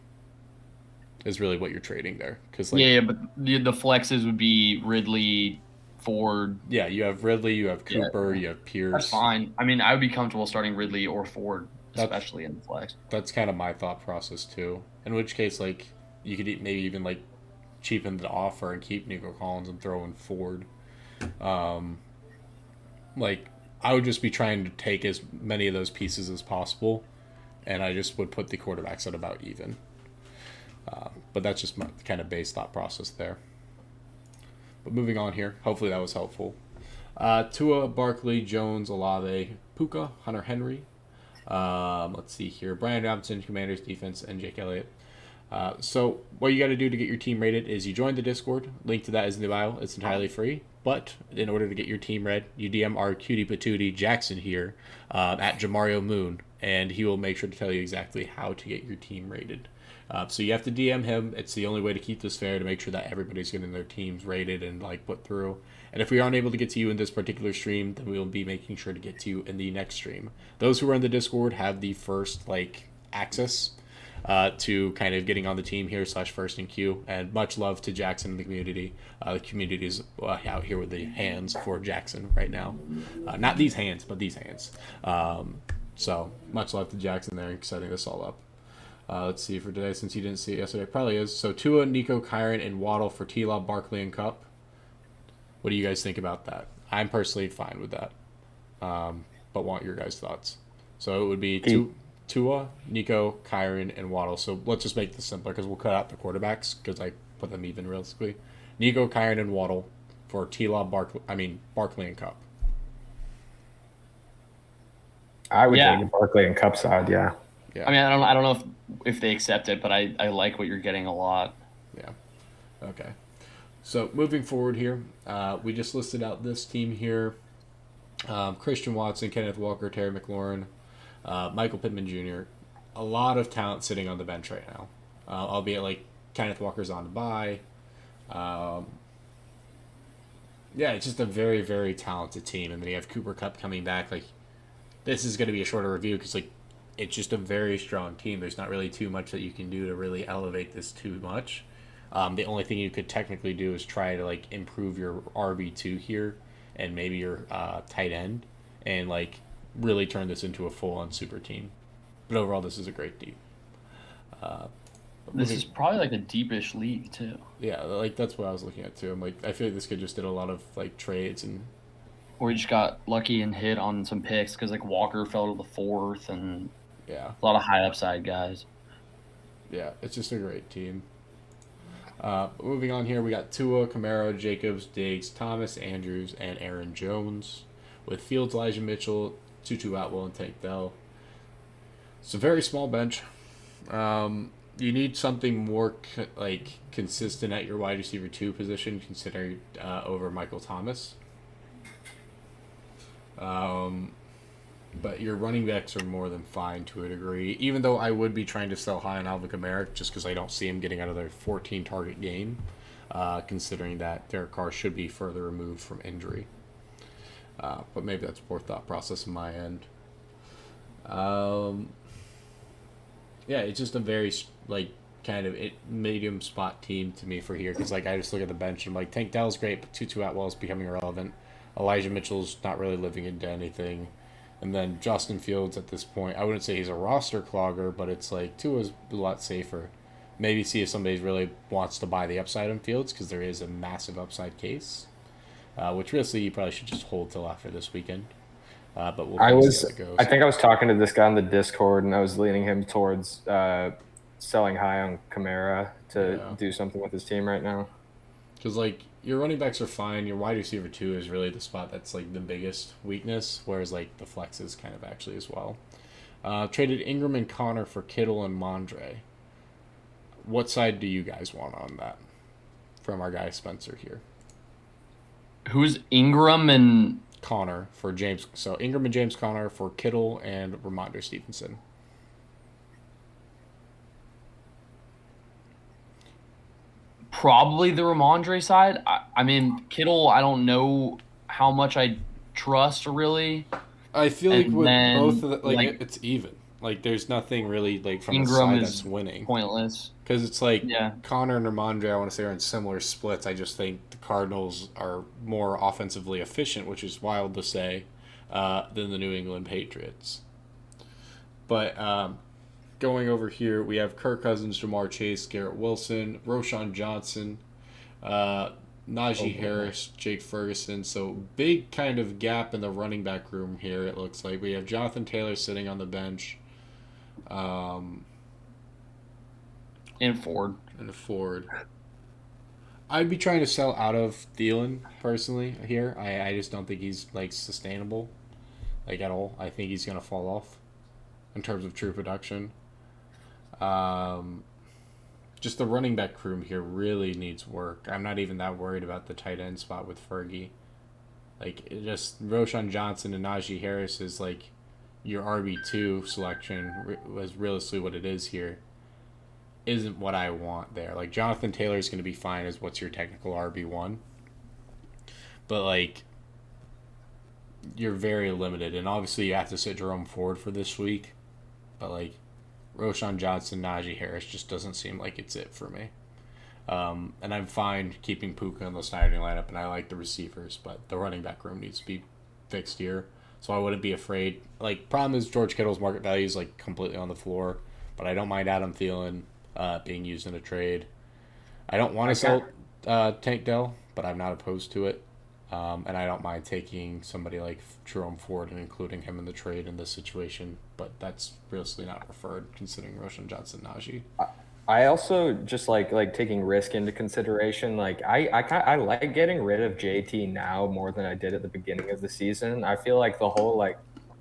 is really what you're trading there. Cause like, Yeah, but the flexes would be Ridley, Ford. Yeah, you have Ridley, you have Cooper, you have Pierce. That's fine. I mean, I would be comfortable starting Ridley or Ford, especially in the flex. That's kind of my thought process too. In which case, like, you could maybe even like cheapen the offer and keep Nico Collins and throw in Ford. Like, I would just be trying to take as many of those pieces as possible, and I just would put the quarterbacks at about even. But that's just my kind of base thought process there. But moving on here, hopefully that was helpful. Tua, Barkley, Jones, Olave, Puka, Hunter Henry. Let's see here. Brian Robinson, Commanders defense, and Jake Elliott. So what you got to do to get your team rated is you join the Discord. Link to that is in the bio. It's entirely free. But in order to get your team read, you DM our cutie patootie Jackson here at Jamario Moon, and he will make sure to tell you exactly how to get your team rated. So you have to DM him. It's the only way to keep this fair, to make sure that everybody's getting their teams rated and like put through. And if we aren't able to get to you in this particular stream, then we will be making sure to get to you in the next stream. Those who are in the Discord have the first access to kind of getting on the team here / first in queue. And much love to Jackson and the community. The community is out here with the hands for Jackson right now. Not these hands, but these hands. So much love to Jackson there, setting this all up. Let's see for today, since you didn't see it yesterday. Probably is. So Tua, Nico, Kyron, and Waddle for T-Law, Barkley, and Cup. What do you guys think about that? I'm personally fine with that, but want your guys' thoughts. So it would be Tua, Nico, Kyron, and Waddle. So let's just make this simpler because we'll cut out the quarterbacks because I put them even realistically. Nico, Kyron, and Waddle for T-Law, Barkley, and Cup. I would Yeah. take the Barkley and Cup side. Yeah. Yeah. I mean, I don't know if they accept it, but I like what you're getting a lot. Yeah. Okay. So moving forward here, we just listed out this team here. Christian Watson, Kenneth Walker, Terry McLaurin, Michael Pittman Jr. A lot of talent sitting on the bench right now. Albeit like Kenneth Walker's on the bye. Yeah, it's just a very, very talented team. And then you have Cooper Kupp coming back. Like, this is going to be a shorter review because like it's just a very strong team. There's not really too much that you can do to really elevate this too much. The only thing you could technically do is try to like improve your RB2 here and maybe your tight end and like really turn this into a full-on super team. But overall, this is a great team. This is probably like a deepish league too. Yeah, like that's what I was looking at too. I'm like, I feel like this kid just did a lot of like trades and. Or he just got lucky and hit on some picks because like Walker fell to the 4th and Yeah. a lot of high upside guys. Yeah, it's just a great team. Moving on here, we got Tua, Camaro, Jacobs, Diggs, Thomas, Andrews, and Aaron Jones. With Fields, Elijah Mitchell, Tutu Atwell, and Tank Dell. It's a very small bench. You need something more consistent at your wide receiver 2 position, considering over Michael Thomas. But your running backs are more than fine to a degree. Even though I would be trying to sell high on Alvin Kamara just because I don't see him getting another 14-target game, considering that Derek Carr should be further removed from injury. But maybe that's poor thought process on my end. Yeah, it's just a very kind of medium spot team to me for here because I just look at the bench and I'm like, Tank Dell's great, but Tutu Atwell is becoming irrelevant. Elijah Mitchell's not really living into anything. And then Justin Fields at this point, I wouldn't say he's a roster clogger, but it's like Tua's a lot safer. Maybe see if somebody really wants to buy the upside on Fields because there is a massive upside case, which really you probably should just hold till after this weekend. But we'll see how it goes. I think I was talking to this guy on the Discord, and I was leaning him towards selling high on Kamara to do something with his team right now. Because your running backs are fine. Your wide receiver 2 is really the spot that's the biggest weakness, whereas the flex is kind of actually as well. Traded Ingram and Connor for Kittle and Mondre. What side do you guys want on that? From our guy Spencer here. Who's Ingram and Connor for James? So Ingram and James Connor for Kittle and Ramondre Stevenson. probably the Ramondre side. I mean, Kittle, I don't know how much I trust really. I feel like And with then, both of the, like, it's even. There's nothing really from Ingram the side is that's winning. Pointless. Because it's Yeah. Connor and Ramondre, I want to say, are in similar splits. I just think the Cardinals are more offensively efficient, which is wild to say, than the New England Patriots. But going over here, we have Kirk Cousins, Jamar Chase, Garrett Wilson, Roshan Johnson, Najee Harris, Jake Ferguson. So big kind of gap in the running back room here, it looks like. We have Jonathan Taylor sitting on the bench. And Ford. And Ford. I'd be trying to sell out of Thielen, personally, here. I just don't think he's, sustainable, at all. I think he's going to fall off in terms of true production. Just the running back room here really needs work. I'm not even that worried about the tight end spot with Fergie. Just Roshan Johnson and Najee Harris is, your RB2 selection was realistically what it is here. Isn't what I want there. Jonathan Taylor is going to be fine as what's your technical RB1. But, you're very limited. And obviously you have to sit Jerome Ford for this week. But, Roshan Johnson, Najee Harris just doesn't seem like it's it for me. And I'm fine keeping Puka in the starting lineup, and I like the receivers, but the running back room needs to be fixed here. So I wouldn't be afraid. Problem is George Kittle's market value is, completely on the floor. but I don't mind Adam Thielen being used in a trade. I don't want to I sell got Tank Dell, but I'm not opposed to it. And I don't mind taking somebody like Jerome Ford and including him in the trade in this situation, but that's realistically not preferred considering Roshan Johnson Najee. I also just like taking risk into consideration. Like I like getting rid of JT now more than I did at the beginning of the season. I feel like the whole like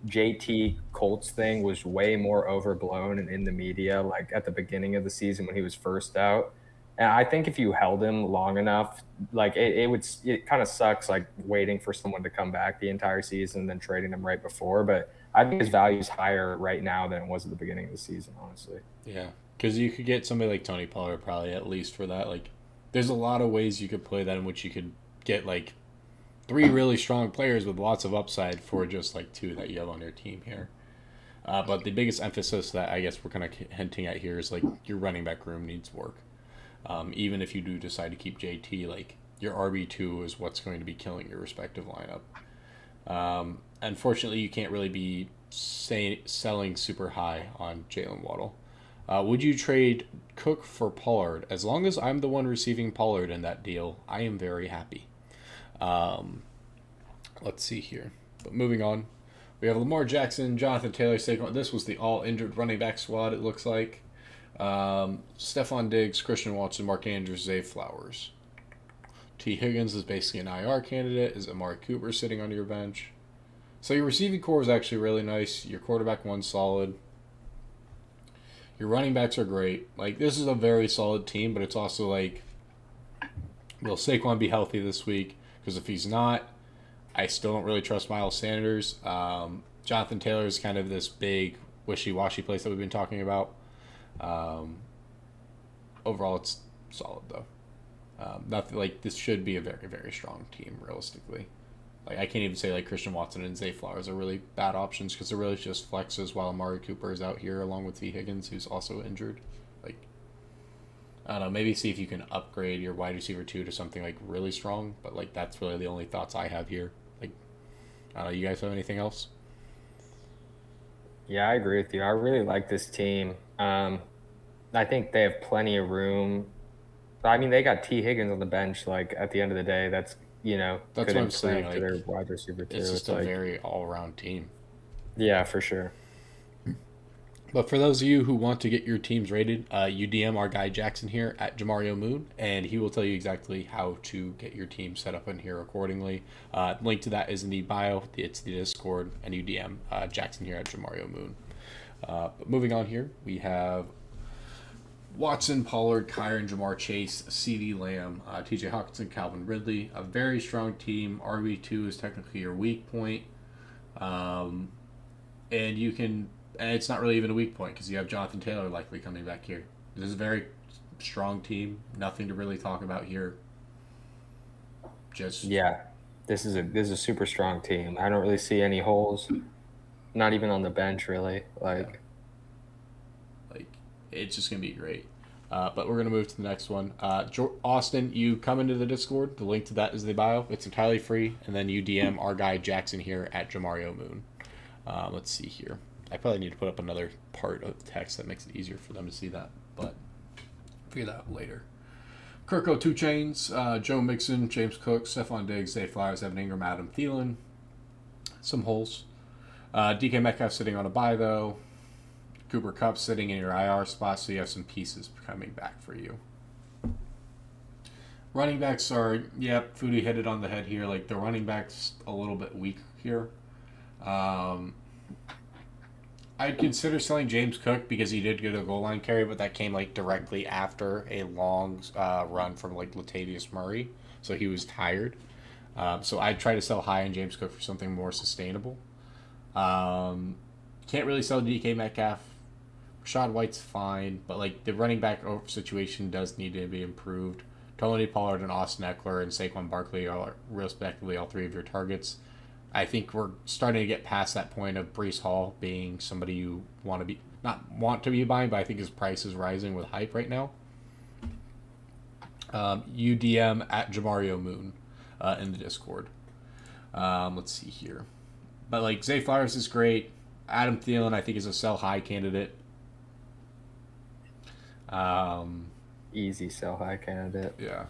JT Colts thing was way more overblown and in the media like at the beginning of the season when he was first out. And I think if you held him long enough, like it kind of sucks like waiting for someone to come back the entire season and then trading them right before. But I think his value is higher right now than it was at the beginning of the season, honestly. Yeah, because you could get somebody like Tony Pollard probably at least for that. Like, there's a lot of ways you could play that in which you could get like three really strong players with lots of upside for just like two that you have on your team here. But the biggest emphasis that I guess we're kind of hinting at here is like your running back room needs work. Even if you do decide to keep JT, like your RB2 is what's going to be killing your respective lineup. Unfortunately, you can't really be selling super high on Jalen Waddle. Would you trade Cook for Pollard? As long as I'm the one receiving Pollard in that deal, I am very happy. Let's see here. But moving on, we have Lamar Jackson, Jonathan Taylor, Saquon. This was the all-injured running back squad, it looks like. Stephon Diggs, Christian Watson, Mark Andrews, Zay Flowers. T. Higgins is basically an IR candidate. Is Amari Cooper sitting on your bench? So your receiving core is actually really nice. Your quarterback one's solid. Your running backs are great. Like, this is a very solid team, but it's also like, will Saquon be healthy this week? Because if he's not, I still don't really trust Miles Sanders. Jonathan Taylor is kind of this big wishy-washy place that we've been talking about. Overall, it's solid though. Nothing like this should be a very, very strong team realistically. Like, I can't even say like Christian Watson and Zay Flowers are really bad options because they're really just flexes while Amari Cooper is out here along with T. Higgins, who's also injured. Like, I don't know, maybe see if you can upgrade your wide receiver 2 to something like really strong, but like that's really the only thoughts I have here. Like, I don't know, you guys have anything else? Yeah, I agree with you. I really like this team. I think they have plenty of room. I mean, they got T. Higgins on the bench. Like at the end of the day, that's That's could what I'm saying. improve to their Like, wide receiver too. it's just It's a like, very all-around team. yeah, for sure. But for those of you who want to get your teams rated, you DM our guy Jackson here at Jamario Moon, and he will tell you exactly how to get your team set up in here accordingly. Link to that is in the bio. It's the Discord, and you DM Jackson here at Jamario Moon. But moving on here, we have Watson, Pollard, Kyron, Jamar Chase, CeeDee Lamb, TJ Hawkinson, Calvin Ridley. A very strong team. RB2 is technically your weak point. And you can, and it's not really even a weak point because you have Jonathan Taylor likely coming back here. This is a very strong team. Nothing to really talk about here. Just Yeah, this is a super strong team. I don't really see any holes. Not even on the bench, really. Like, like it's just gonna be great. But we're gonna move to the next one. Austin, you come into the Discord. The link to that is in the bio. It's entirely free, and then you DM our guy Jackson here at Jamario Moon. Let's see here. I probably need to put up another part of text that makes it easier for them to see that, but figure that out later. Kirko, 2 Chains, Joe Mixon, James Cook, Stephon Diggs, Zay Flowers, Evan Ingram, Adam Thielen. Some holes. DK Metcalf sitting on a bye though. Cooper Kupp sitting in your IR spot, so you have some pieces coming back for you. Running backs are, Foodie hit it on the head here. Like, the running backs a little bit weak here. I'd consider selling James Cook because he did get a goal line carry, but that came like directly after a long run from like Latavius Murray, so he was tired. So I'd try to sell high on James Cook for something more sustainable. Can't really sell DK Metcalf. Rashad White's fine, but like the running back situation does need to be improved. Tony Pollard and Austin Eckler and Saquon Barkley are respectively all three of your targets. I think we're starting to get past that point of Breece Hall being somebody you not want to be buying, but I think his price is rising with hype right now. UDM at Jamario Moon in the Discord. Let's see here. But like Zay Flowers is great. Adam Thielen I think is a sell high candidate. Easy sell high candidate. Yeah.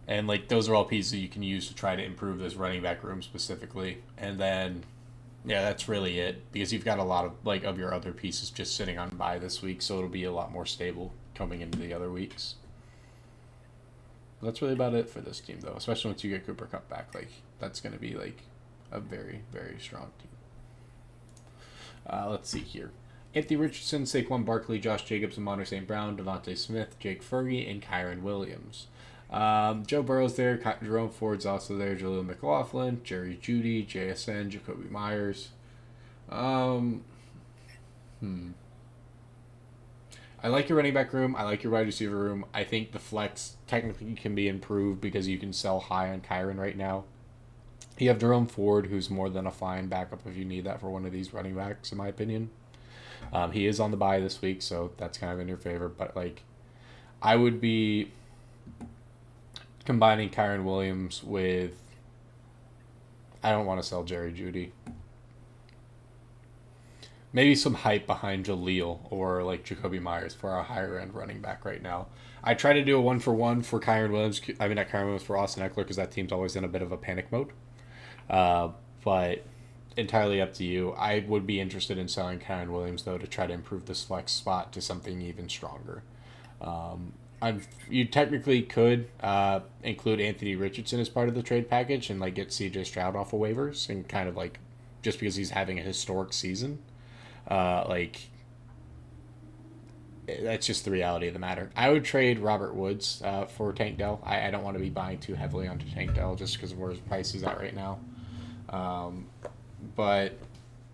And like those are all pieces you can use to try to improve this running back room specifically. And then yeah, that's really it because you've got a lot of like of your other pieces just sitting on bye this week, so it'll be a lot more stable coming into the other weeks. That's really about it for this team though, especially once you get Cooper Cup back. Like that's going to be like a very very strong team. Let's see here. Anthony Richardson, Saquon Barkley, Josh Jacobs, Amon St. Brown, Devontae Smith, Jake Fergie, and Kyron Williams. Joe Burrow's there. Jerome Ford's also there. Jaleel McLaughlin, Jerry Jeudy, JSN, Jacoby Myers. I like your running back room. I like your wide receiver room. I think the flex technically can be improved because you can sell high on Kyron right now. You have Jerome Ford, who's more than a fine backup if you need that for one of these running backs, in my opinion. He is on the bye this week, so that's kind of in your favor. But like, I would be combining Kyron Williams with. I don't want to sell Jerry Jeudy. Maybe some hype behind Jaleel or like Jacoby Myers for our higher end running back right now. I try to do a 1-for-1 for Kyron Williams. I mean, not Kyron Williams, for Austin Eckler because that team's always in a bit of a panic mode. But entirely up to you. I would be interested in selling Kyron Williams though to try to improve this flex spot to something even stronger. You technically could include Anthony Richardson as part of the trade package and like get CJ Stroud off of waivers and kind of like just because he's having a historic season. Like that's just the reality of the matter. I would trade Robert Woods for Tank Dell. I don't want to be buying too heavily onto Tank Dell just because of where his price is at right now. But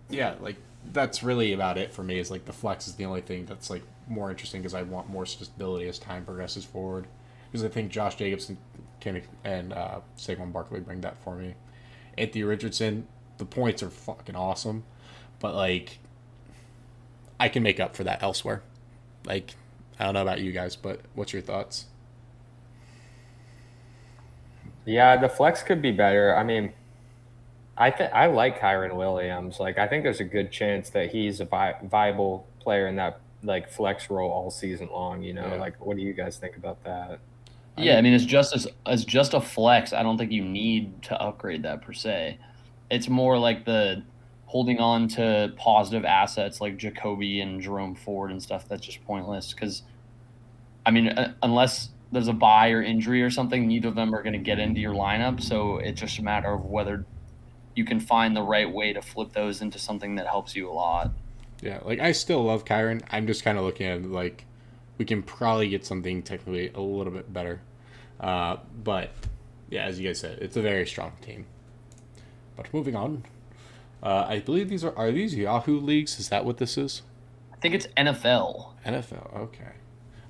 yeah, like that's really about it for me. Is like the flex is the only thing that's like more interesting because I want more stability as time progresses forward. Because I think Josh Jacobs and Saquon Barkley bring that for me. Anthony Richardson, the points are fucking awesome, but like I can make up for that elsewhere. Like I don't know about you guys, but what's your thoughts? Yeah, the flex could be better. I mean, I like Kyron Williams. Like I think there's a good chance that he's a viable player in that like flex role all season long. Yeah. Like what do you guys think about that? Yeah, I mean, it's just as just a flex. I don't think you need to upgrade that per se. It's more like the holding on to positive assets like Jacoby and Jerome Ford and stuff that's just pointless. Because I mean, unless there's a bye or injury or something, neither of them are going to get into your lineup. So it's just a matter of whether you can find the right way to flip those into something that helps you a lot. Yeah, like I still love Kyron. I'm just kind of looking at it like we can probably get something technically a little bit better. But yeah, as you guys said, it's a very strong team. But moving on, I believe these are these Yahoo leagues? Is that what this is? I think it's NFL. NFL. Okay.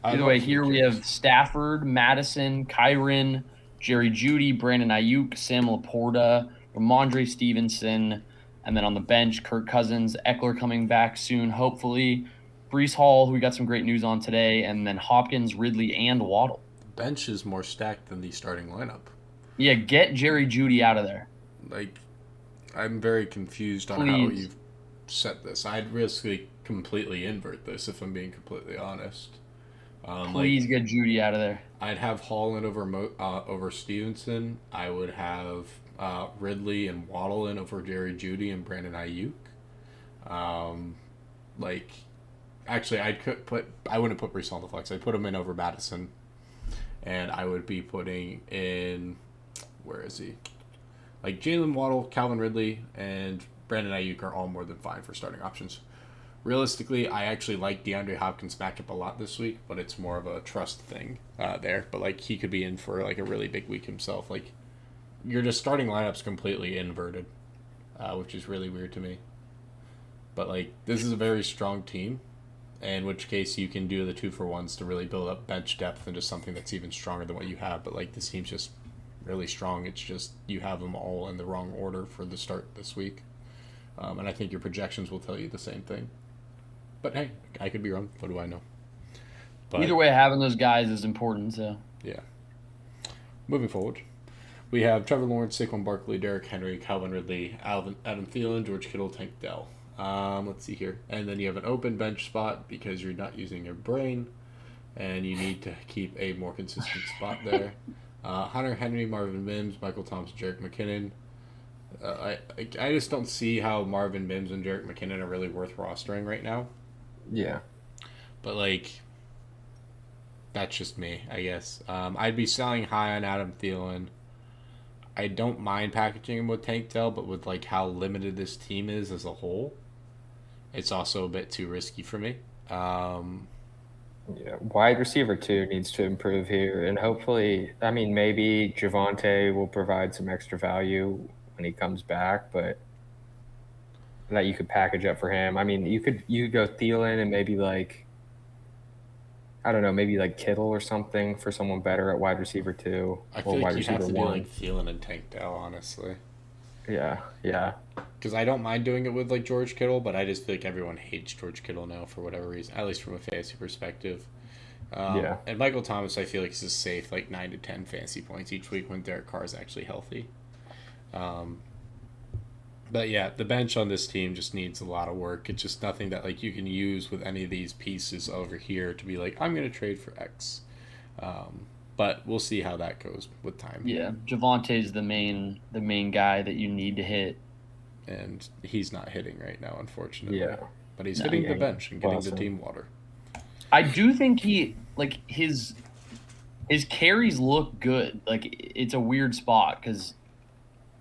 Either way, here we have Stafford, Madison, Kyron, Jerry Jeudy, Brandon Ayuk, Sam Laporta, Ramondre Stevenson, and then on the bench, Kirk Cousins, Eckler coming back soon, hopefully. Brees Hall, who we got some great news on today, and then Hopkins, Ridley, and Waddle. Bench is more stacked than the starting lineup. Yeah, get Jerry Jeudy out of there. Like, I'm very confused on how you've set this. I'd risk completely invert this if I'm being completely honest. Please get Jeudy out of there. I'd have Hall in over Stevenson. I would have Ridley and Waddle in over Jerry Jeudy and Brandon Ayuk. Actually, I wouldn't put Brees on the flex. I'd put him in over Madison, and I would be putting in where is he? Like Jalen Waddle, Calvin Ridley, and Brandon Ayuk are all more than fine for starting options. Realistically, I actually like DeAndre Hopkins' matchup a lot this week, but it's more of a trust thing there. But like he could be in for like a really big week himself. Like you're just starting lineups completely inverted, which is really weird to me. But like this is a very strong team, in which case you can do the 2-for-1s to really build up bench depth into something that's even stronger than what you have. But like this team's just really strong. It's just you have them all in the wrong order for the start this week, and I think your projections will tell you the same thing. But hey, I could be wrong. What do I know? But, either way, having those guys is important. So yeah. Moving forward, we have Trevor Lawrence, Saquon Barkley, Derrick Henry, Calvin Ridley, Adam Thielen, George Kittle, Tank Dell. Let's see here. And then you have an open bench spot because you're not using your brain, and you need to keep a more consistent spot there. Hunter Henry, Marvin Mims, Michael Thomas, Jerick McKinnon. I just don't see how Marvin Mims and Jerick McKinnon are really worth rostering right now. Yeah. But like, that's just me, I guess. I'd be selling high on Adam Thielen. I don't mind packaging him with Tank Dell, but with like how limited this team is as a whole, it's also a bit too risky for me. Yeah, wide receiver two needs to improve here, and hopefully, I mean, maybe Javonte will provide some extra value when he comes back, but that you could package up for him. I mean, you could go Thielen and maybe like I don't know, maybe like Kittle or something for someone better at wide receiver two I or feel like wide you'd have receiver to do one. like Thielen and Tank Dell, honestly. Yeah, yeah, Because I don't mind doing it with like George Kittle, but I just feel like everyone hates George Kittle now for whatever reason, at least from a fantasy perspective. yeah. And Michael Thomas, I feel like he's a safe like 9 to 10 fantasy points each week when Derek Carr is actually healthy. Um, but yeah, the bench on this team just needs a lot of work. It's just nothing that like you can use with any of these pieces over here to be like, I'm gonna trade for X. But we'll see how that goes with time. Yeah, Javonte's the main guy that you need to hit. And he's not hitting right now, unfortunately. Yeah. But he's No, hitting he the ain't. bench and getting the Awesome. team water. I do think he like his carries look good. Like it's a weird spot because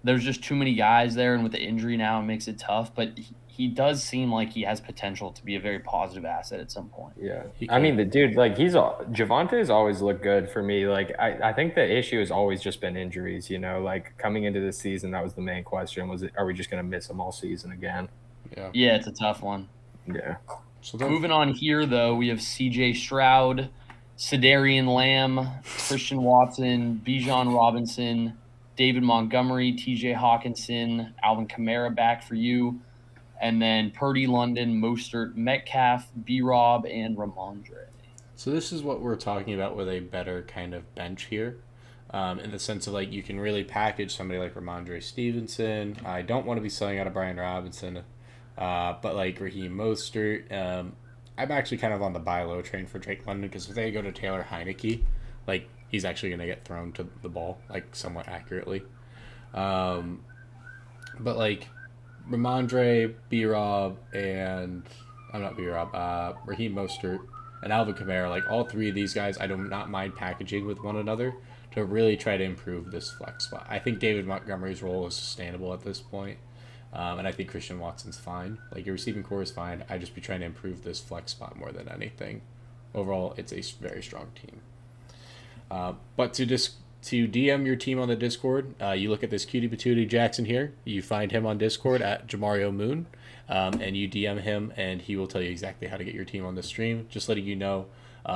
there's just too many guys there, and with the injury now, it makes it tough. But he does seem like he has potential to be a very positive asset at some point. Yeah, He I mean could. the dude like Javante's always looked good for me. Like I think the issue has always just been injuries. You know, like coming into this season, that was the main question: are we just going to miss him all season again? Yeah. Yeah, it's a tough one. Yeah, So Moving on here, though, we have C.J. Stroud, Sedarian Lamb, Christian Watson, Bijan Robinson, David Montgomery, T.J. Hawkinson, Alvin Kamara back for you, and then Purdy, London, Mostert, Metcalf, B-Rob, and Ramondre. So this is what we're talking about with a better kind of bench here, in the sense of like you can really package somebody like Ramondre Stevenson. I don't want to be selling out of Brian Robinson, but like Raheem Mostert. I'm actually kind of on the buy low train for Drake London because if they go to Taylor Heineke, like he's actually going to get thrown to the ball like somewhat accurately. Um, but like Ramondre, B Rob, and I'm not B Rob, Raheem Mostert, and Alvin Kamara, like all three of these guys, I do not mind packaging with one another to really try to improve this flex spot. I think David Montgomery's role is sustainable at this point, and I think Christian Watson's fine. Like your receiving core is fine. I just be trying to improve this flex spot more than anything. Overall, it's a very strong team. But to DM your team on the Discord, you look at this cutie patootie Jackson here. You find him on Discord at Jamario Moon, and you DM him, and he will tell you exactly how to get your team on the stream. Just letting you know,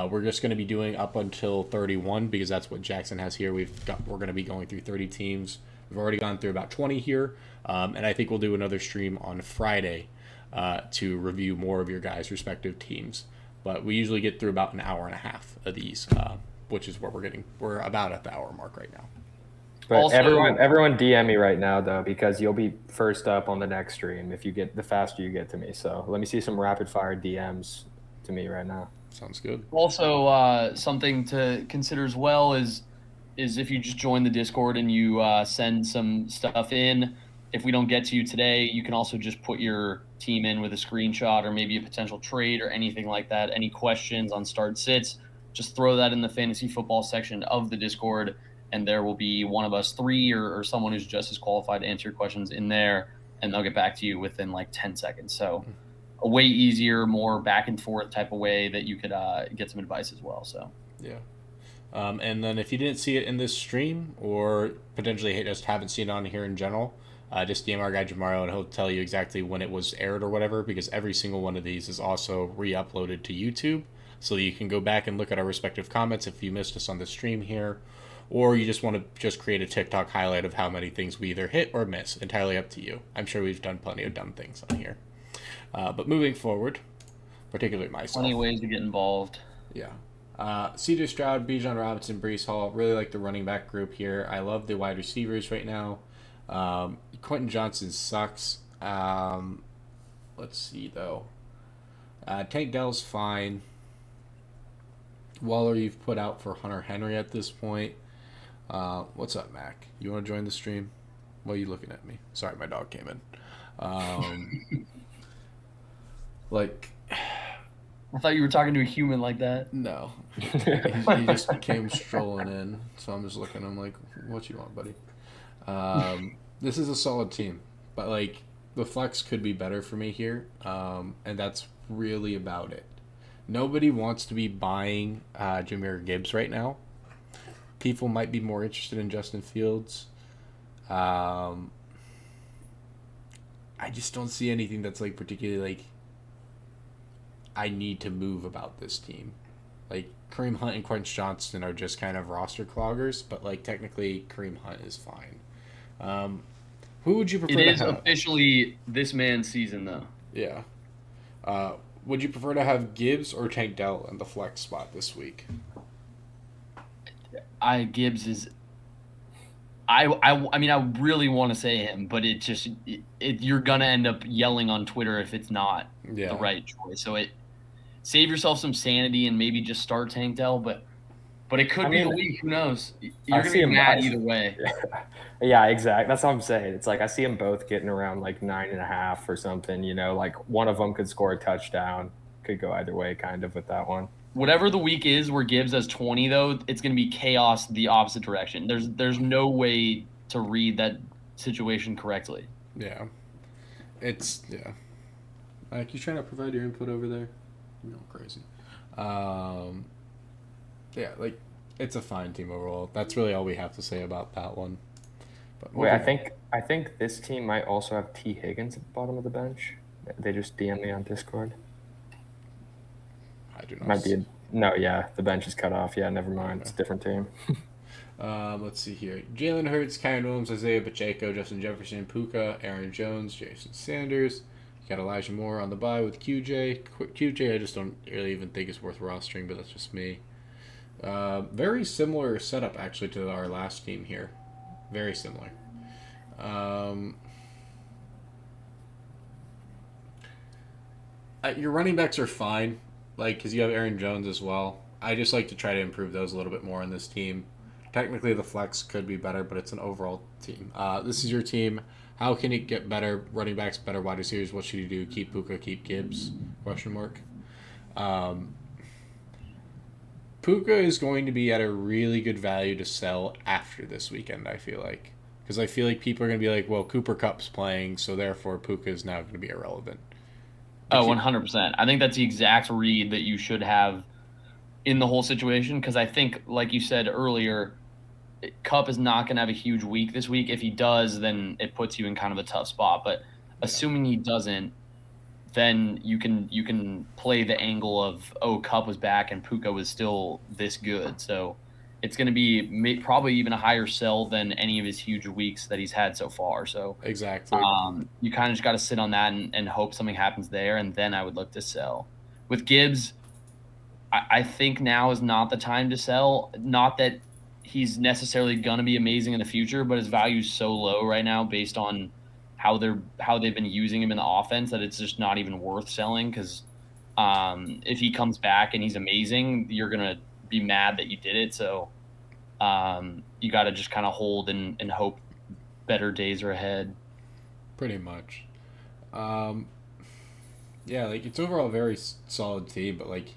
we're just going to be doing up until 31 because that's what Jackson has here. We're going to be going through 30 teams. We've already gone through about 20 here, and I think we'll do another stream on Friday to review more of your guys' respective teams. But we usually get through about an hour and a half of these, which is what we're getting. We're about at the hour mark right now. but Also- everyone DM me right now though because you'll be first up on the next stream if you get the faster you get to me. So let me see some rapid fire DMs to me right now. Sounds good. Also, something to consider as well is if you just join the Discord and you send some stuff in. If we don't get to you today, you can also just put your team in with a screenshot or maybe a potential trade or anything like that. Any questions on start sits, just throw that in the fantasy football section of the Discord, and there will be one of us three or someone who's just as qualified to answer your questions in there, and they'll get back to you within like 10 seconds. So a way easier, more back and forth type of way that you could get some advice as well. So Yeah. And then if you didn't see it in this stream or potentially just haven't seen it on here in general, just DM our guy Jamaro and he'll tell you exactly when it was aired or whatever because every single one of these is also re-uploaded to YouTube. So you can go back and look at our respective comments if you missed us on the stream here. Or you just want to just create a TikTok highlight of how many things we either hit or miss. Entirely up to you. I'm sure we've done plenty of dumb things on here. But moving forward, particularly myself. plenty of ways to get involved. Yeah. C.J. Stroud, Bijan Robinson, Brees Hall. Really like the running back group here. I love the wide receivers right now. Quentin Johnson sucks. Let's see though. Tank Dell's fine. Waller you've put out for Hunter Henry at this point. What's up, Mac? You want to join the stream? Why are you looking at me? Sorry, my dog came in. Like, I thought you were talking to a human like that. no. He just came strolling in, so I'm just looking. I'm like, what you want, buddy? This is a solid team, but like the flex could be better for me here, and that's really about it. Nobody wants to be buying Jahmyr Gibbs right now. People might be more interested in Justin Fields. I just don't see anything that's like particularly like I need to move about this team. Like Kareem Hunt and Quentin Johnston are just kind of roster cloggers, but like technically Kareem Hunt is fine. Who would you prefer It to is have? officially this man's season, though. Yeah. Would you prefer to have Gibbs or Tank Dell in the flex spot this week? Gibbs is. I mean, I really want to say him, but you're gonna end up yelling on Twitter if it's not Yeah. the right choice. So save yourself some sanity and maybe just start Tank Dell, but it could be the week. Who knows? You're gonna be mad either way. Yeah, exactly. That's what I'm saying. It's like I see them both getting around like 9.5 or something. Like one of them could score a touchdown. Could go either way, kind of with that one. Whatever the week is where Gibbs has 20, though, it's going to be chaos the opposite direction. There's no way to read that situation correctly. Yeah. Yeah. Like, you trying to provide your input over there? You're going crazy. Yeah, like, it's a fine team overall. That's really all we have to say about that one. But wait, I think this team might also have T. Higgins at the bottom of the bench. They just DM me on Discord. I do not. Might be the bench is cut off. Yeah, never mind. It's a different team. Let's see here. Jalen Hurts, Kyron Williams, Isaiah Pacheco, Justin Jefferson, Puka, Aaron Jones, Jason Sanders. You got Elijah Moore on the bye with QJ. QJ, I just don't really even think is worth rostering, but that's just me. Very similar setup actually to our last team here. Very similar. Your running backs are fine, like because you have Aaron Jones as well. I just like to try to improve those a little bit more in this team. Technically, the flex could be better, but it's an overall team. This is your team. How can it get better? Running backs, better wide receivers. What should you do? Keep Puka, keep Gibbs? Question mark. Puka is going to be at a really good value to sell after this weekend, I feel like. Because I feel like people are going to be like, well, Cooper Kupp's playing, so therefore Puka is now going to be irrelevant. 100%. I think that's the exact read that you should have in the whole situation because I think, like you said earlier, Kupp is not going to have a huge week this week. If he does, then it puts you in kind of a tough spot. But assuming he doesn't, then you can play the angle of, Kupp was back and Puka was still this good. So it's going to be probably even a higher sell than any of his huge weeks that he's had so far. So exactly. You kind of just got to sit on that and hope something happens there, and then I would look to sell. With Gibbs, I think now is not the time to sell. Not that he's necessarily going to be amazing in the future, but his value is so low right now based on how they've been using him in the offense that it's just not even worth selling because if he comes back and he's amazing, you're going to be mad that you did it. So you got to just kind of hold and hope better days are ahead. Pretty much. Yeah, like it's overall a very solid team, but like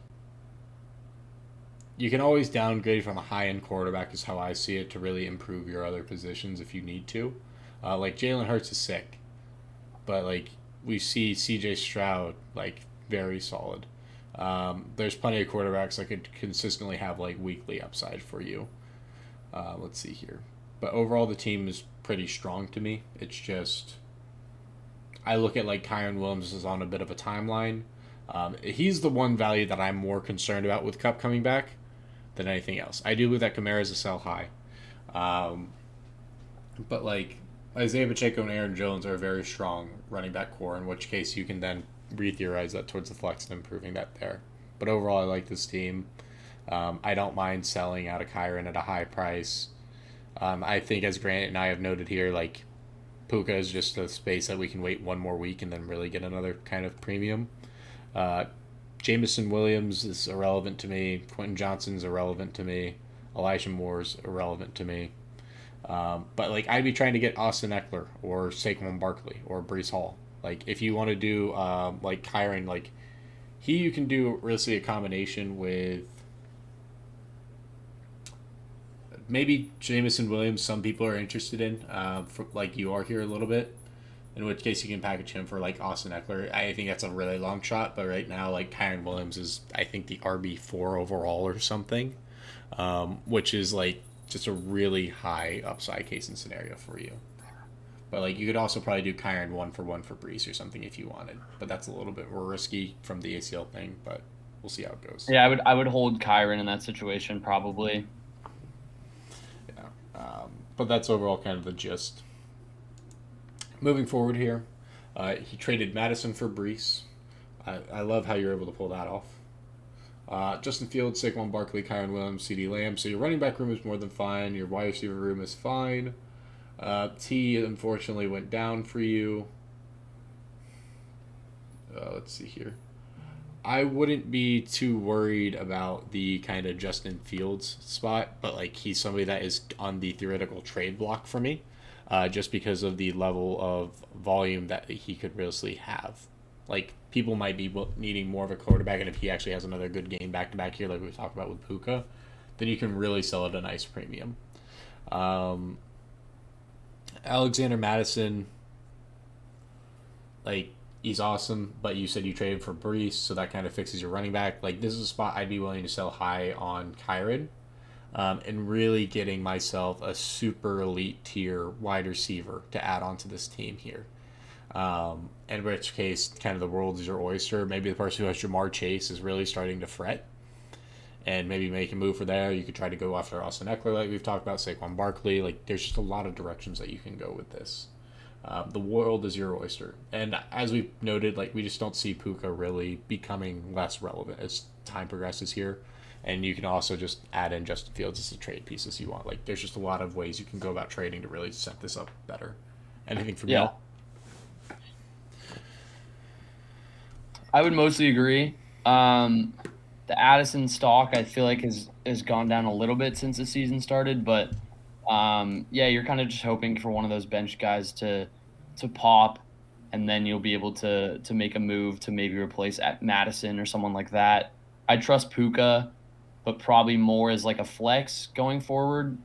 you can always downgrade from a high-end quarterback is how I see it to really improve your other positions if you need to. Like Jalen Hurts is sick, but like we see C.J. Stroud like very solid. There's plenty of quarterbacks that could consistently have like weekly upside for you. Let's see here, but overall the team is pretty strong to me. It's just I look at like Kyron Williams is on a bit of a timeline. He's the one value that I'm more concerned about with Kupp coming back than anything else. I do believe that Kamara is a sell high. But like Isaiah Pacheco and Aaron Jones are a very strong running back core, in which case you can then re-theorize that towards the flex and improving that there. But overall, I like this team. I don't mind selling out of Kyron at a high price. I think, as Grant and I have noted here, like Puka is just a space that we can wait one more week and then really get another kind of premium. Uh, Jamison Williams is irrelevant to me. Quentin Johnson's irrelevant to me. Elijah Moore's irrelevant to me. But like I'd be trying to get Austin Eckler or Saquon Barkley or Brees Hall. Like if you want to do like hiring, like you can do really a combination with maybe Jamison Williams. Some people are interested in, for, like you are here a little bit. In which case you can package him for like Austin Eckler. I think that's a really long shot, but right now like Kyron Williams is I think the RB4 overall or something, which is like just a really high upside case and scenario for you. But like you could also probably do Kyron 1 for Brees or something if you wanted, but that's a little bit more risky from the ACL thing. But we'll see how it goes. Yeah, I would hold Kyron in that situation probably. Yeah, but that's overall kind of the gist. Moving forward here, he traded Madison for Brees. I love how you're able to pull that off. Justin Fields, Saquon Barkley, Kyron Williams, CeeDee Lamb. So your running back room is more than fine. Your wide receiver room is fine. T unfortunately went down for you. Let's see here. I wouldn't be too worried about the kind of Justin Fields spot, but like he's somebody that is on the theoretical trade block for me. Just because of the level of volume that he could really have. Like, people might be needing more of a quarterback, and if he actually has another good game back-to-back here, like we talked about with Puka, then you can really sell at a nice premium. Alexander Madison, like, he's awesome, but you said you traded for Brees, so that kind of fixes your running back. Like, this is a spot I'd be willing to sell high on Kyron. And really getting myself a super elite tier wide receiver to add onto this team here. In which case, kind of the world is your oyster. Maybe the person who has Jamar Chase is really starting to fret, and maybe make a move for there. You could try to go after Austin Eckler, like we've talked about, Saquon Barkley. Like, there's just a lot of directions that you can go with this. The world is your oyster, and as we've noted, like we just don't see Puka really becoming less relevant as time progresses here. And you can also just add in Justin Fields as a trade piece as you want. Like, there's just a lot of ways you can go about trading to really set this up better. Anything from you? I would mostly agree. The Addison stock, I feel like, has gone down a little bit since the season started. But, yeah, you're kind of just hoping for one of those bench guys to pop, and then you'll be able to make a move to maybe replace Madison or someone like that. I trust Puka, but probably more as like a flex going forward.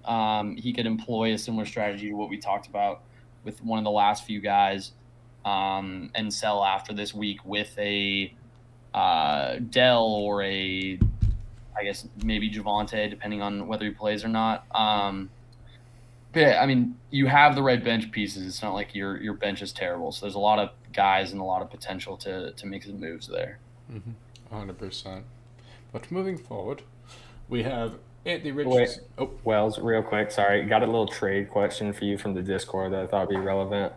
He could employ a similar strategy to what we talked about with one of the last few guys, and sell after this week with a Dell or I guess maybe Javonte, depending on whether he plays or not. But yeah, I mean, you have the right bench pieces. It's not like your bench is terrible. So there's a lot of guys and a lot of potential to make some moves there. 100%. But moving forward, we have Anthony Wait, Richardson. Wells, real quick, sorry. Got a little trade question for you from the Discord that I thought would be relevant.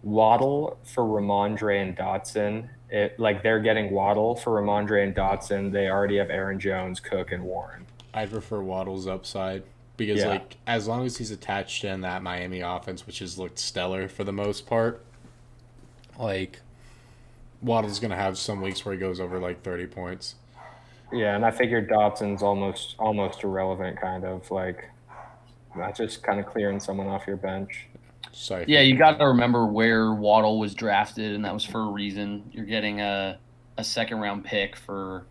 Waddle for Ramondre and Dotson. Like they're getting Waddle for Ramondre and Dotson. They already have Aaron Jones, Cook, and Warren. I prefer Waddle's upside because, like, as long as he's attached in that Miami offense, which has looked stellar for the most part, like, Waddle's going to have some weeks where he goes over, like, 30 points. Yeah, and I figured Dotson's almost irrelevant, kind of like not just kind of clearing someone off your bench. Sorry. Yeah, you got to remember where Waddle was drafted, and that was for a reason. You're getting a second round pick for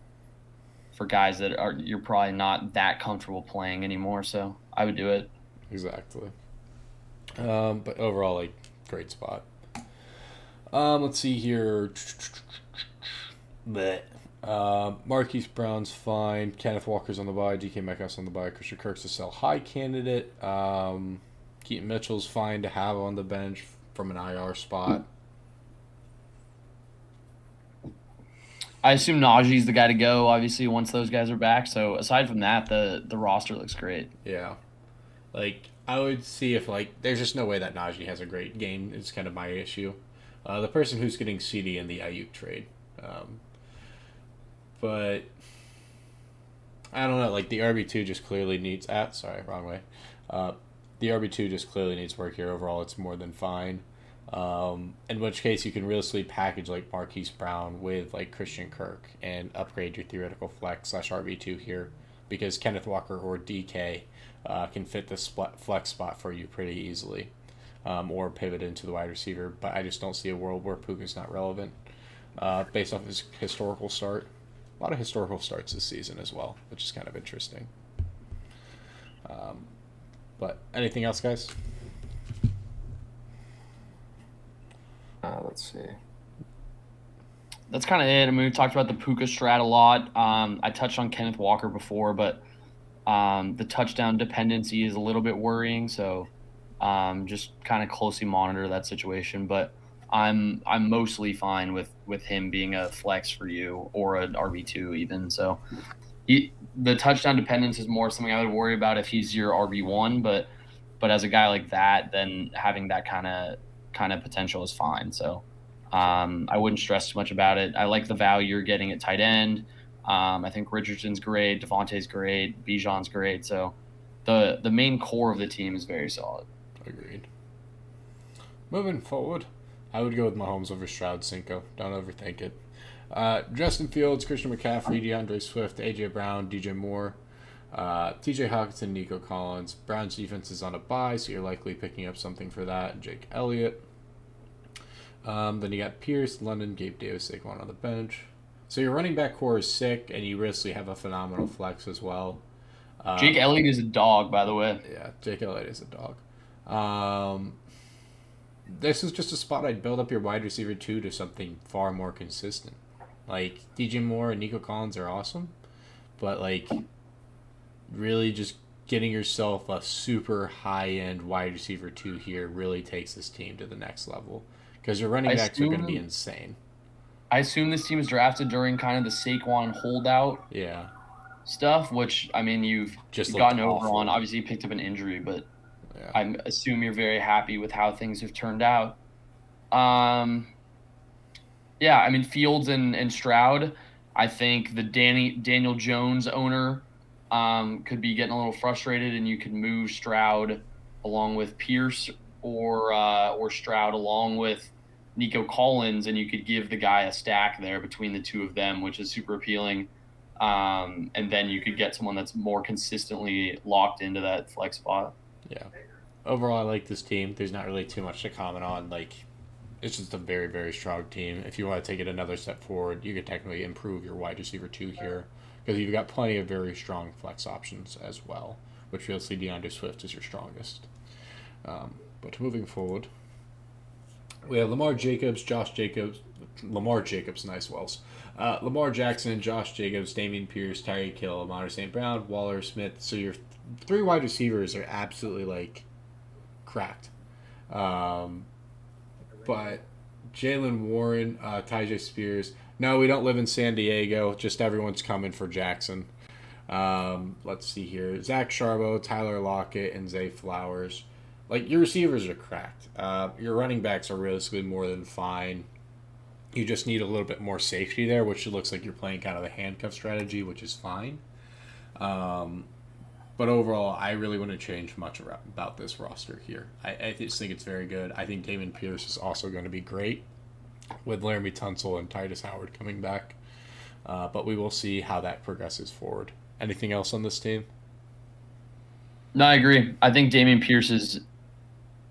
guys that you're probably not that comfortable playing anymore. So I would do it. Exactly. But overall, like, great spot. Let's see here. Marquise Brown's fine. Kenneth Walker's on the bye. DK Metcalf's on the bye. Christian Kirk's a sell high candidate. Keaton Mitchell's fine to have on the bench from an IR spot. I assume Najee's the guy to go, obviously, once those guys are back. So aside from that, the roster looks great. Yeah. Like, I would see if, like, there's just no way that Najee has a great game. It's kind of my issue. The person who's getting CD in the Ayuk trade. But I don't know. Like, the RB2 just clearly needs... sorry, wrong way. The RB2 just clearly needs work here. Overall, it's more than fine. In which case, you can realistically package like Marquise Brown with like Christian Kirk and upgrade your theoretical flex / RB2 here, because Kenneth Walker or DK can fit this flex spot for you pretty easily, or pivot into the wide receiver. But I just don't see a world where Puka's not relevant based off his historical start. A lot of historical starts this season as well, which is kind of interesting. But anything else, guys? Let's see. That's kind of it. I mean, we talked about the Puka strat a lot. I touched on Kenneth Walker before, but the touchdown dependency is a little bit worrying. So just kind of closely monitor that situation. But I'm mostly fine with him being a flex for you or an RB2 even. So the touchdown dependence is more something I would worry about if he's your RB1. But as a guy like that, then having that kind of potential is fine. So I wouldn't stress too much about it. I like the value you're getting at tight end. I think Richardson's great, Devontae's great, Bijan's great. So the main core of the team is very solid. Agreed. Moving forward, I would go with Mahomes over Stroud Cinco. Don't overthink it. Justin Fields, Christian McCaffrey, DeAndre Swift, AJ Brown, DJ Moore, TJ Hawkinson, Nico Collins. Brown's defense is on a bye, so you're likely picking up something for that. Jake Elliott. Then you got Pierce, London, Gabe Davis, Saquon on the bench. So your running back core is sick, and you really have a phenomenal flex as well. Jake Elliott is a dog, by the way. Yeah, Jake Elliott is a dog. This is just a spot I'd build up your wide receiver 2 to something far more consistent. Like, DJ Moore and Nico Collins are awesome, but, like, really just getting yourself a super high-end wide receiver 2 here really takes this team to the next level, because your running backs are going to be insane. I assume this team was drafted during kind of the Saquon holdout stuff, which, I mean, you've gotten over on. Obviously, you picked up an injury, but I assume you're very happy with how things have turned out. Yeah, I mean, Fields and Stroud, I think the Daniel Jones owner could be getting a little frustrated, and you could move Stroud along with Pierce or Stroud along with Nico Collins, and you could give the guy a stack there between the two of them, which is super appealing. And then you could get someone that's more consistently locked into that flex spot. Yeah. Overall, I like this team. There's not really too much to comment on. Like, it's just a very, very strong team. If you want to take it another step forward, you could technically improve your wide receiver 2 here, because you've got plenty of very strong flex options as well, which you'll see DeAndre Swift is your strongest. But moving forward, we have Lamar Jackson, Josh Jacobs, Damian Pierce, Tyreek Hill, Amon St. Brown, Waller, Smith. So your 3 wide receivers are absolutely, like, cracked. But Jalen Warren, Tyjae Spears. No, we don't live in San Diego. Just everyone's coming for Jackson. Let's see here. Zach Charbonnet, Tyler Lockett, and Zay Flowers. Like, your receivers are cracked. Your running backs are realistically more than fine. You just need a little bit more safety there, which it looks like you're playing kind of the handcuff strategy, which is fine. But overall, I really wouldn't change much about this roster here. I just think it's very good. I think Dameon Pierce is also going to be great with Laramie Tunsil and Titus Howard coming back. But we will see how that progresses forward. Anything else on this team? No, I agree. I think Dameon Pierce is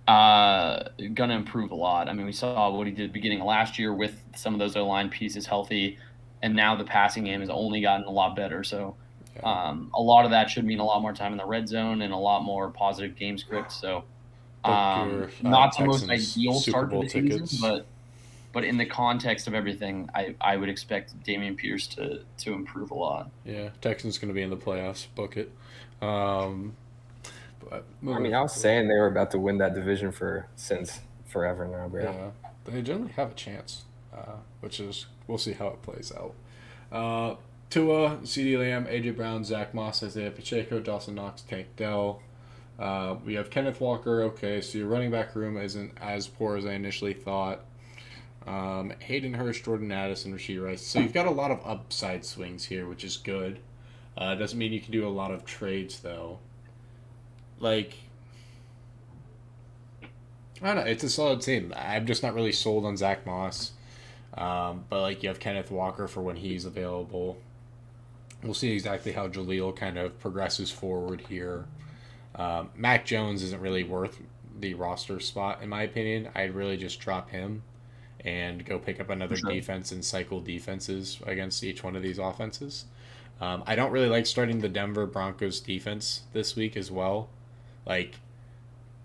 going to improve a lot. I mean, we saw what he did beginning of last year with some of those O-line pieces healthy, and now the passing game has only gotten a lot better. So a lot of that should mean a lot more time in the red zone and a lot more positive game script. So not the most ideal start to the season, but in the context of everything, I would expect Dameon Pierce to improve a lot. Yeah, Texans going to be in the playoffs. Book it. But I mean, I was saying they were about to win that division since forever now, bro. Yeah, they generally have a chance, which is, we'll see how it plays out. Tua, CeeDee Lamb, AJ Brown, Zach Moss, Isaiah Pacheco, Dawson Knox, Tank Dell. We have Kenneth Walker. Okay, so your running back room isn't as poor as I initially thought. Hayden Hurst, Jordan Addison, Rashee Rice. So you've got a lot of upside swings here, which is good. Doesn't mean you can do a lot of trades, though. Like, I don't know. It's a solid team. I'm just not really sold on Zach Moss. But like you have Kenneth Walker for when he's available. We'll see exactly how Jaleel kind of progresses forward here. Mac Jones isn't really worth the roster spot in my opinion. I'd really just drop him and go pick up For another sure. defense and cycle defenses against each one of these offenses. I don't really like starting the Denver Broncos defense this week as well. Like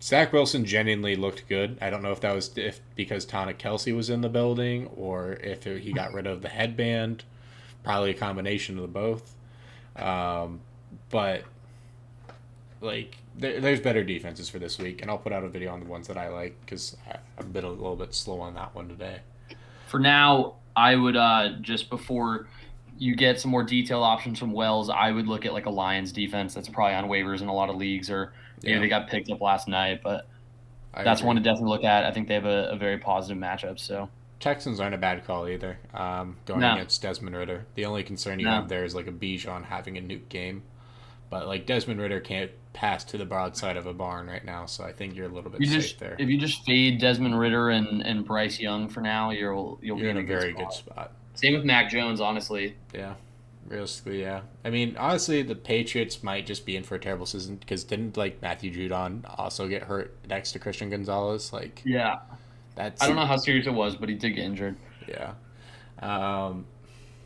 Zach Wilson genuinely looked good. I don't know if that was if because Tana Kelsey was in the building or if he got rid of the headband. Probably a combination of the both. Um, but like there's better defenses for this week, and I'll put out a video on the ones that I like because I've been a little bit slow on that one today. For now, I would just before you get some more detailed options from Wells, I would look at like a Lions defense that's probably on waivers in a lot of leagues, or maybe Yeah, they got picked up last night. But I that's one agree. to definitely look at. I think they have a very positive matchup. So Texans aren't a bad call either. Going no, against Desmond Ritter, the only concern you have no, there is like a Bijan having a nuke game, but like Desmond Ritter can't pass to the broadside of a barn right now, so I think you're a little bit you safe just there. if you just fade Desmond Ritter and Bryce Young for now, you'll You're be in in a a good very good spot. spot. Same with Mac Jones, honestly. Yeah, realistically, yeah. I mean, honestly, the Patriots might just be in for a terrible season because didn't like Matthew Judon also get hurt next to Christian Gonzalez? Like Yeah, I that's don't know how serious it was, but he did get injured. yeah. Um,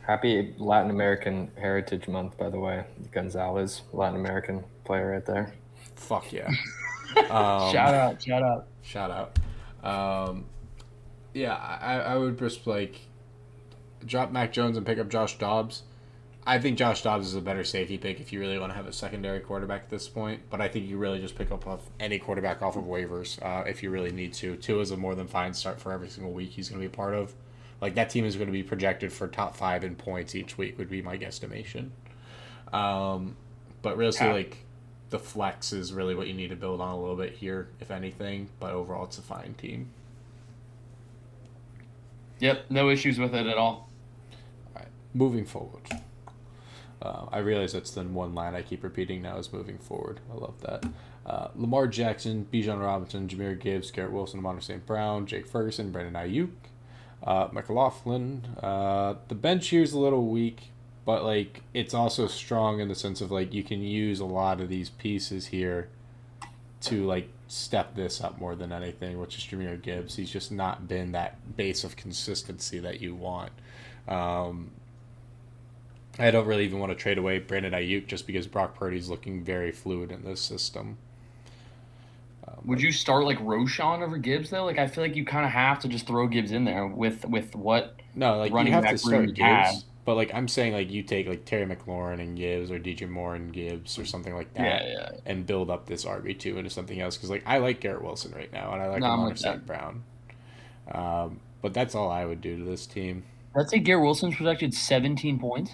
Happy Latin American Heritage Month, by the way. Gonzalez, Latin American player right there. fuck yeah. Um, Shout out, shout out. shout out. Um, yeah, I would just like drop Mac Jones and pick up Josh Dobbs. I think Josh Dobbs is a better safety pick if you really want to have a secondary quarterback at this point. But I think you really just pick up off any quarterback off of waivers if you really need to. Tua is a more than fine start for every single week he's going to be a part of. Like that team is going to be projected for top 5 in points each week would be my guesstimation. Um, but really, Cap. like the flex is really what you need to build on a little bit here, if anything. But overall, it's a fine team. Yep, no issues with it at all. All right, moving forward. I realize that's the one line I keep repeating now is moving forward. I love that. Lamar Jackson, Bijan Robinson, Jameer Gibbs, Garrett Wilson, Amon St. Brown, Jake Ferguson, Brandon Ayuk, McLaughlin. The bench here is a little weak, but like it's also strong in the sense of like you can use a lot of these pieces here to like step this up more than anything, which is Jameer Gibbs. He's just not been that base of consistency that you want. Um, I don't really even want to trade away Brandon Ayuk just because Brock Purdy's looking very fluid in this system. Would you start like Roshan over Gibbs though? Like I feel like you kind of have to just throw Gibbs in there with what No, like you running have to back room start you have. Gibbs, but like I'm saying, like you take like Terry McLaurin and Gibbs or DJ Moore and Gibbs or something like Yeah, that, yeah. and build up this RB2 into something else. Because like I like Garrett Wilson right now, and I like No, I'm Amon with that. St. Brown. But that's all I would do to this team. Let's say Garrett Wilson's projected 17 points.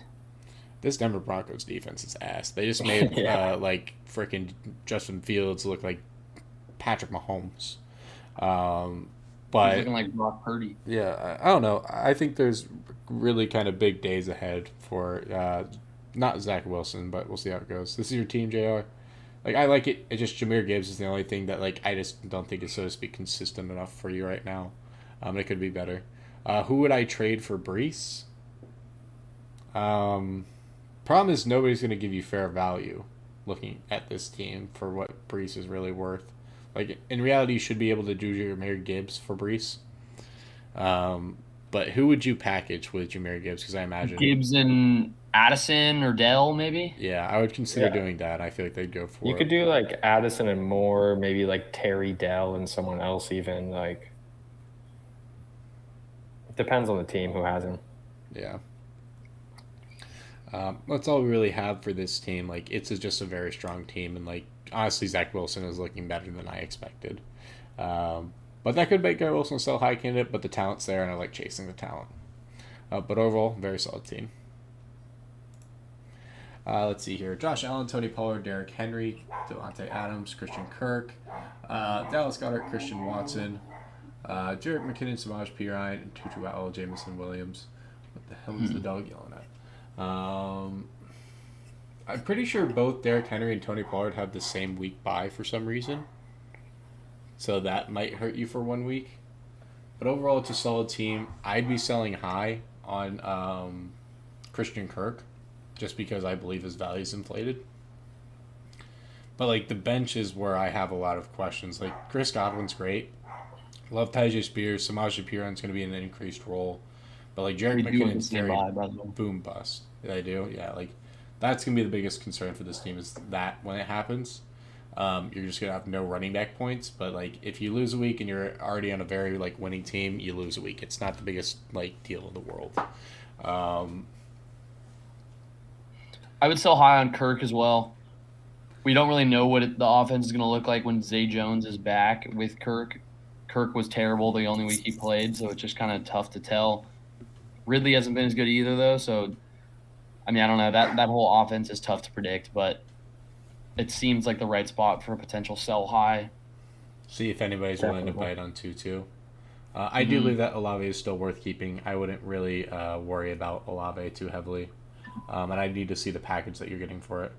This Denver Broncos defense is ass. They just made Yeah. like freaking Justin Fields look like Patrick Mahomes. Um, He's but looking like Brock Purdy. yeah, I don't know. I think there's really kind of big days ahead for not Zach Wilson, but we'll see how it goes. This is your team, Jr. Like I like it. It's just Jameer Gibbs is the only thing that like I just don't think is so to speak consistent enough for you right now. It could be better. Who would I trade for Brees? Um, Problem is nobody's going to give you fair value looking at this team for what Brees is really worth. Like in reality, you should be able to do Jameer Gibbs for Brees. But who would you package with Jameer Gibbs? Because I imagine, Gibbs and Addison or Dell maybe. yeah, I would consider Yeah. doing that. I feel like they'd go You for could it. do like Addison and Moore, maybe like Terry Dell and someone else even. Like it depends on the team who has him. Yeah. That's all we really have for this team. Like, just a very strong team, and like honestly, Zach Wilson is looking better than I expected. But that could make Garrett Wilson still high candidate, but the talent's there, and I like chasing the talent. But overall, very solid team. Let's see here: Josh Allen, Tony Pollard, Derrick Henry, Devontae Adams, Christian Kirk, Dallas Goedert, Christian Watson, Jarrett McKinnon, Samaj P. Ryan, and Tutu Atwell, Jamison Williams. What the hell is the dog yelling at? I'm pretty sure both Derrick Henry and Tony Pollard have the same week bye for some reason. so that might hurt you for 1 week. But overall, it's a solid team. I'd be selling high on Christian Kirk, just because I believe his value is inflated. But like the bench is where I have a lot of questions. Like Chris Godwin's great. Love Tyjae Spears. Samaj Shapiron's going to be in an increased role. But like Jarek We do McKinnon's stand very by, by the way. boom bust. I do, yeah. Like that's going to be the biggest concern for this team is that when it happens, you're just going to have no running back points. But like if you lose a week and you're already on a very like winning team, you lose a week. It's not the biggest like deal in the world. I would sell high on Kirk as well. We don't really know what the offense is going to look like when Zay Jones is back with Kirk. Kirk was terrible the only week he played, so it's just kind of tough to tell. Ridley hasn't been as good either, though. So, I mean, I don't know. That whole offense is tough to predict, but it seems like the right spot for a potential sell high. See if anybody's willing to bite on 2-2. I do believe that Olave is still worth keeping. I wouldn't really worry about Olave too heavily. And I need to see the package that you're getting for it.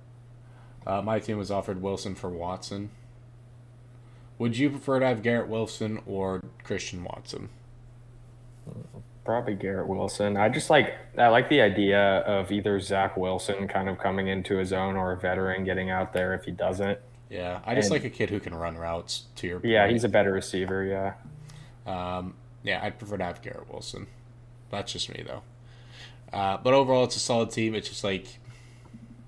My team was offered Wilson for Watson. Would you prefer to have Garrett Wilson or Christian Watson? Probably Garrett Wilson. I like the idea of either Zach Wilson kind of coming into his own or a veteran getting out there if he doesn't. Yeah, I just like a kid who can run routes, to your point. Yeah, he's a better receiver, yeah. Yeah, I'd prefer to have Garrett Wilson. That's just me, though. But overall, it's a solid team. It's just like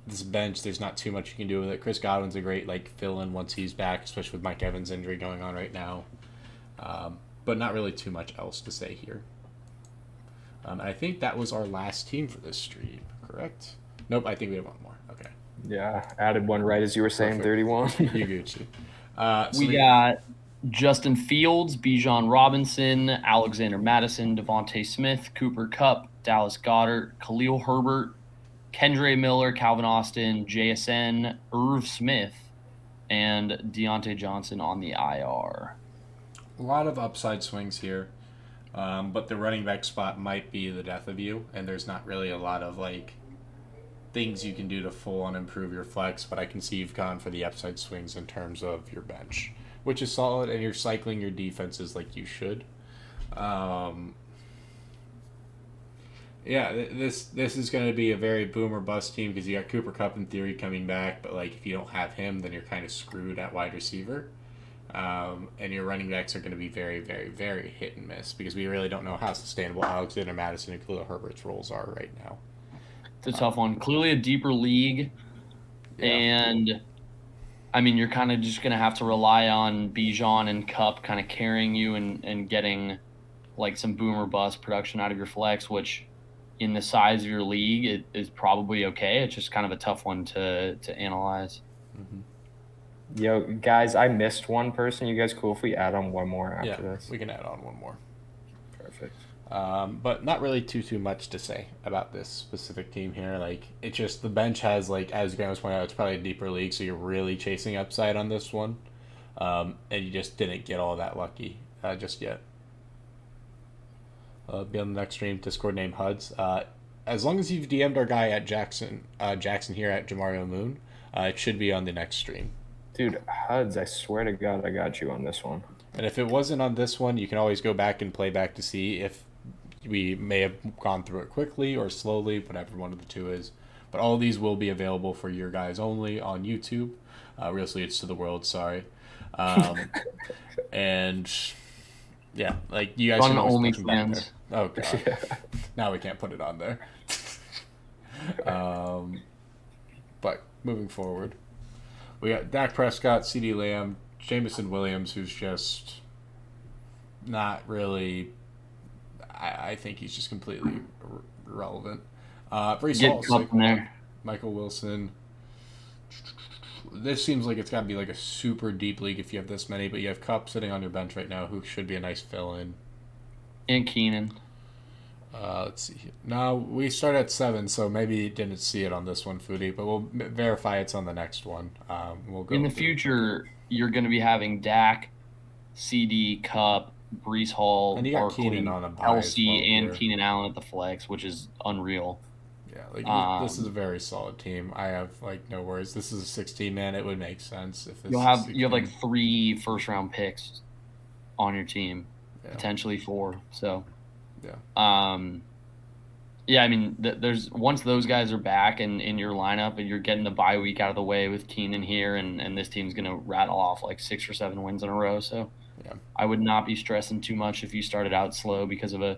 this bench, there's not too much you can do with it. Chris Godwin's a great like fill-in once he's back, especially with Mike Evans' injury going on right now. But not really too much else to say here. And I think that was our last team for this stream, correct? Nope, I think we have one more. Okay. Yeah, added one right as you were saying, Perfect. 31. You Gucci. We got Justin Fields, Bijan Robinson, Alexander Madison, Devontae Smith, Cooper Kupp, Dallas Goedert, Khalil Herbert, Kendre Miller, Calvin Austin, JSN, Irv Smith, and Deontay Johnson on the IR. A lot of upside swings here. But the running back spot might be the death of you, and there's not really a lot of like things you can do to full on improve your flex, but I can see you've gone for the upside swings in terms of your bench, which is solid, and you're cycling your defenses like you should. Yeah, this is going to be a very boom or bust team because you got Cooper Kupp in theory coming back, but like if you don't have him, then you're kind of screwed at wide receiver. And your running backs are going to be very, very, very hit and miss because we really don't know how sustainable Alexander Madison and Khalil Herbert's roles are right now. It's a tough one. Clearly a deeper league, Yeah. and I mean you're kind of just going to have to rely on Bijan and Kupp kind of carrying you and getting like some boom or bust production out of your flex, which in the size of your league it is probably okay. It's just kind of a tough one to analyze. Mm-hmm. Yo, guys, I missed one person. You guys cool if we add on one more after this? We can add on one more. Perfect. But not really too much to say about this specific team here. Like it's just the bench has like as Graham was pointing out, it's probably a deeper league, so you're really chasing upside on this one, and you just didn't get all that lucky just yet. Be on the next stream. Discord name HUDs. As long as you've DM'd our guy at Jackson here at Jamario Moon, it should be on the next stream. Dude, HUDs, I swear to God, I got you on this one. And if it wasn't on this one, you can always go back and play back to see if we may have gone through it quickly or slowly, whatever one of the two is. But all of these will be available for your guys only on YouTube. Real Sleeves to the World, sorry. And yeah, like you guys On can always put them back OnlyFans. there. Oh god. Now we can't put it on there. But moving forward. We got Dak Prescott, CeeDee Lamb, Jameson Williams, who's just not really. I think he's just completely irrelevant. Brees Get Hall, Kupp in there. Michael Wilson. This seems like it's got to be like a super deep league if you have this many, but you have Kupp sitting on your bench right now, who should be a nice fill-in. And Keenan. Let's see. Now we start at 7, so maybe you didn't see it on this one, Foodie, but we'll verify it's on the next one. We'll go In the future, you're going to be having Dak, CD, Kupp, Brees Hall, And you got Barkley, Keenan on a bye as Kelsey, well and here. Keenan Allen at the flex, which is unreal. Yeah, this is a very solid team. I have like no worries. This is a 16 man. It would make sense if this You is have 16. like 3 first-round picks on your team, potentially 4. So, yeah. Yeah, I mean, there's once those guys are back and in your lineup, and you're getting the bye week out of the way with Keenan here, and this team's gonna rattle off like 6 or 7 wins in a row. So, Yeah. I would not be stressing too much if you started out slow because of a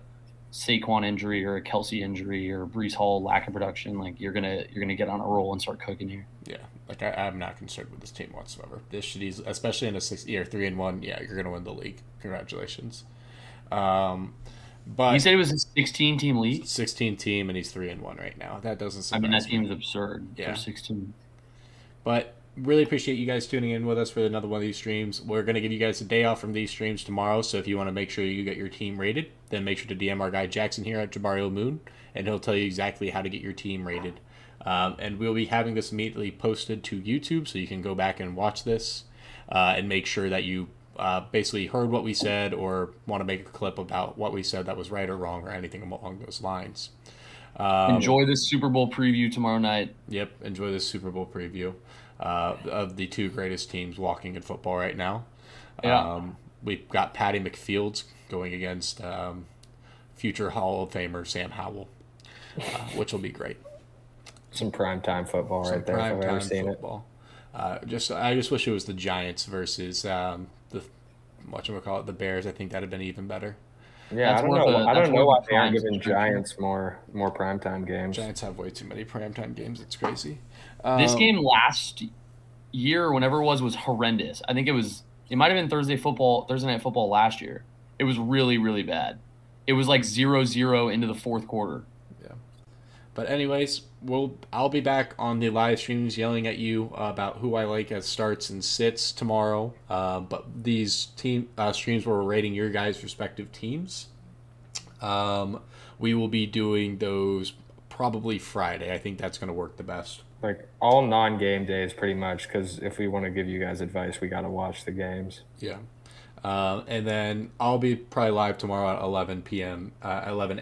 Saquon injury or a Kelsey injury or Brees Hall lack of production. Like you're gonna get on a roll and start cooking here. Yeah, like I'm not concerned with this team whatsoever. This should easily, especially in a 6 year 3-1. Yeah, you're gonna win the league. Congratulations. But You said it was a 16-team league. 16 team, and he's 3-1 right now. That doesn't surprise me. I mean, that team's absurd Yeah. for 16. But really appreciate you guys tuning in with us for another one of these streams. We're going to give you guys a day off from these streams tomorrow, so if you want to make sure you get your team rated, then make sure to DM our guy Jackson here at Jamario Moon, and he'll tell you exactly how to get your team rated. And we'll be having this immediately posted to YouTube, so you can go back and watch this and make sure that you basically heard what we said or want to make a clip about what we said that was right or wrong or anything along those lines. Enjoy this Super Bowl preview tomorrow night. Yep, enjoy this Super Bowl preview of the 2 greatest teams walking in football right now. Yeah. We've got Patty McFields going against future Hall of Famer Sam Howell, which will be great. Some primetime football right there. If I've ever seen football. I just wish it was the Giants versus the whatchamacallit, the Bears. I think that'd have been even better. Yeah, I don't know why they aren't giving Giants more primetime games. Giants have way too many primetime games. It's crazy. This game last year, whenever it was horrendous. I think it might have been Thursday Night Football last year. It was really, really bad. It was like 0-0 into the 4th quarter. Yeah. But anyways, I'll be back on the live streams yelling at you about who I like as starts and sits tomorrow. But these streams where we're rating your guys' respective teams, we will be doing those probably Friday. I think that's going to work the best. Like all non-game days pretty much, because if we want to give you guys advice, we got to watch the games. Yeah. And then I'll be probably live tomorrow at 11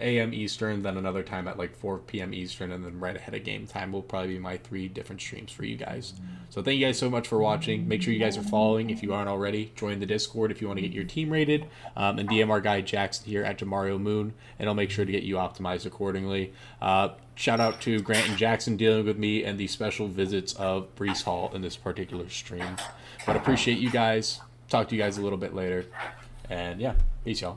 a.m. Eastern, then another time at like 4 p.m. Eastern, and then right ahead of game time will probably be my 3 different streams for you guys. So thank you guys so much for watching. Make sure you guys are following if you aren't already. Join the Discord if you want to get your team rated. And DM our guy Jackson here at Jamario Moon, and I'll make sure to get you optimized accordingly. Shout out to Grant and Jackson dealing with me and the special visits of Brees Hall in this particular stream. But appreciate you guys. Talk to you guys a little bit later. And yeah, peace, y'all.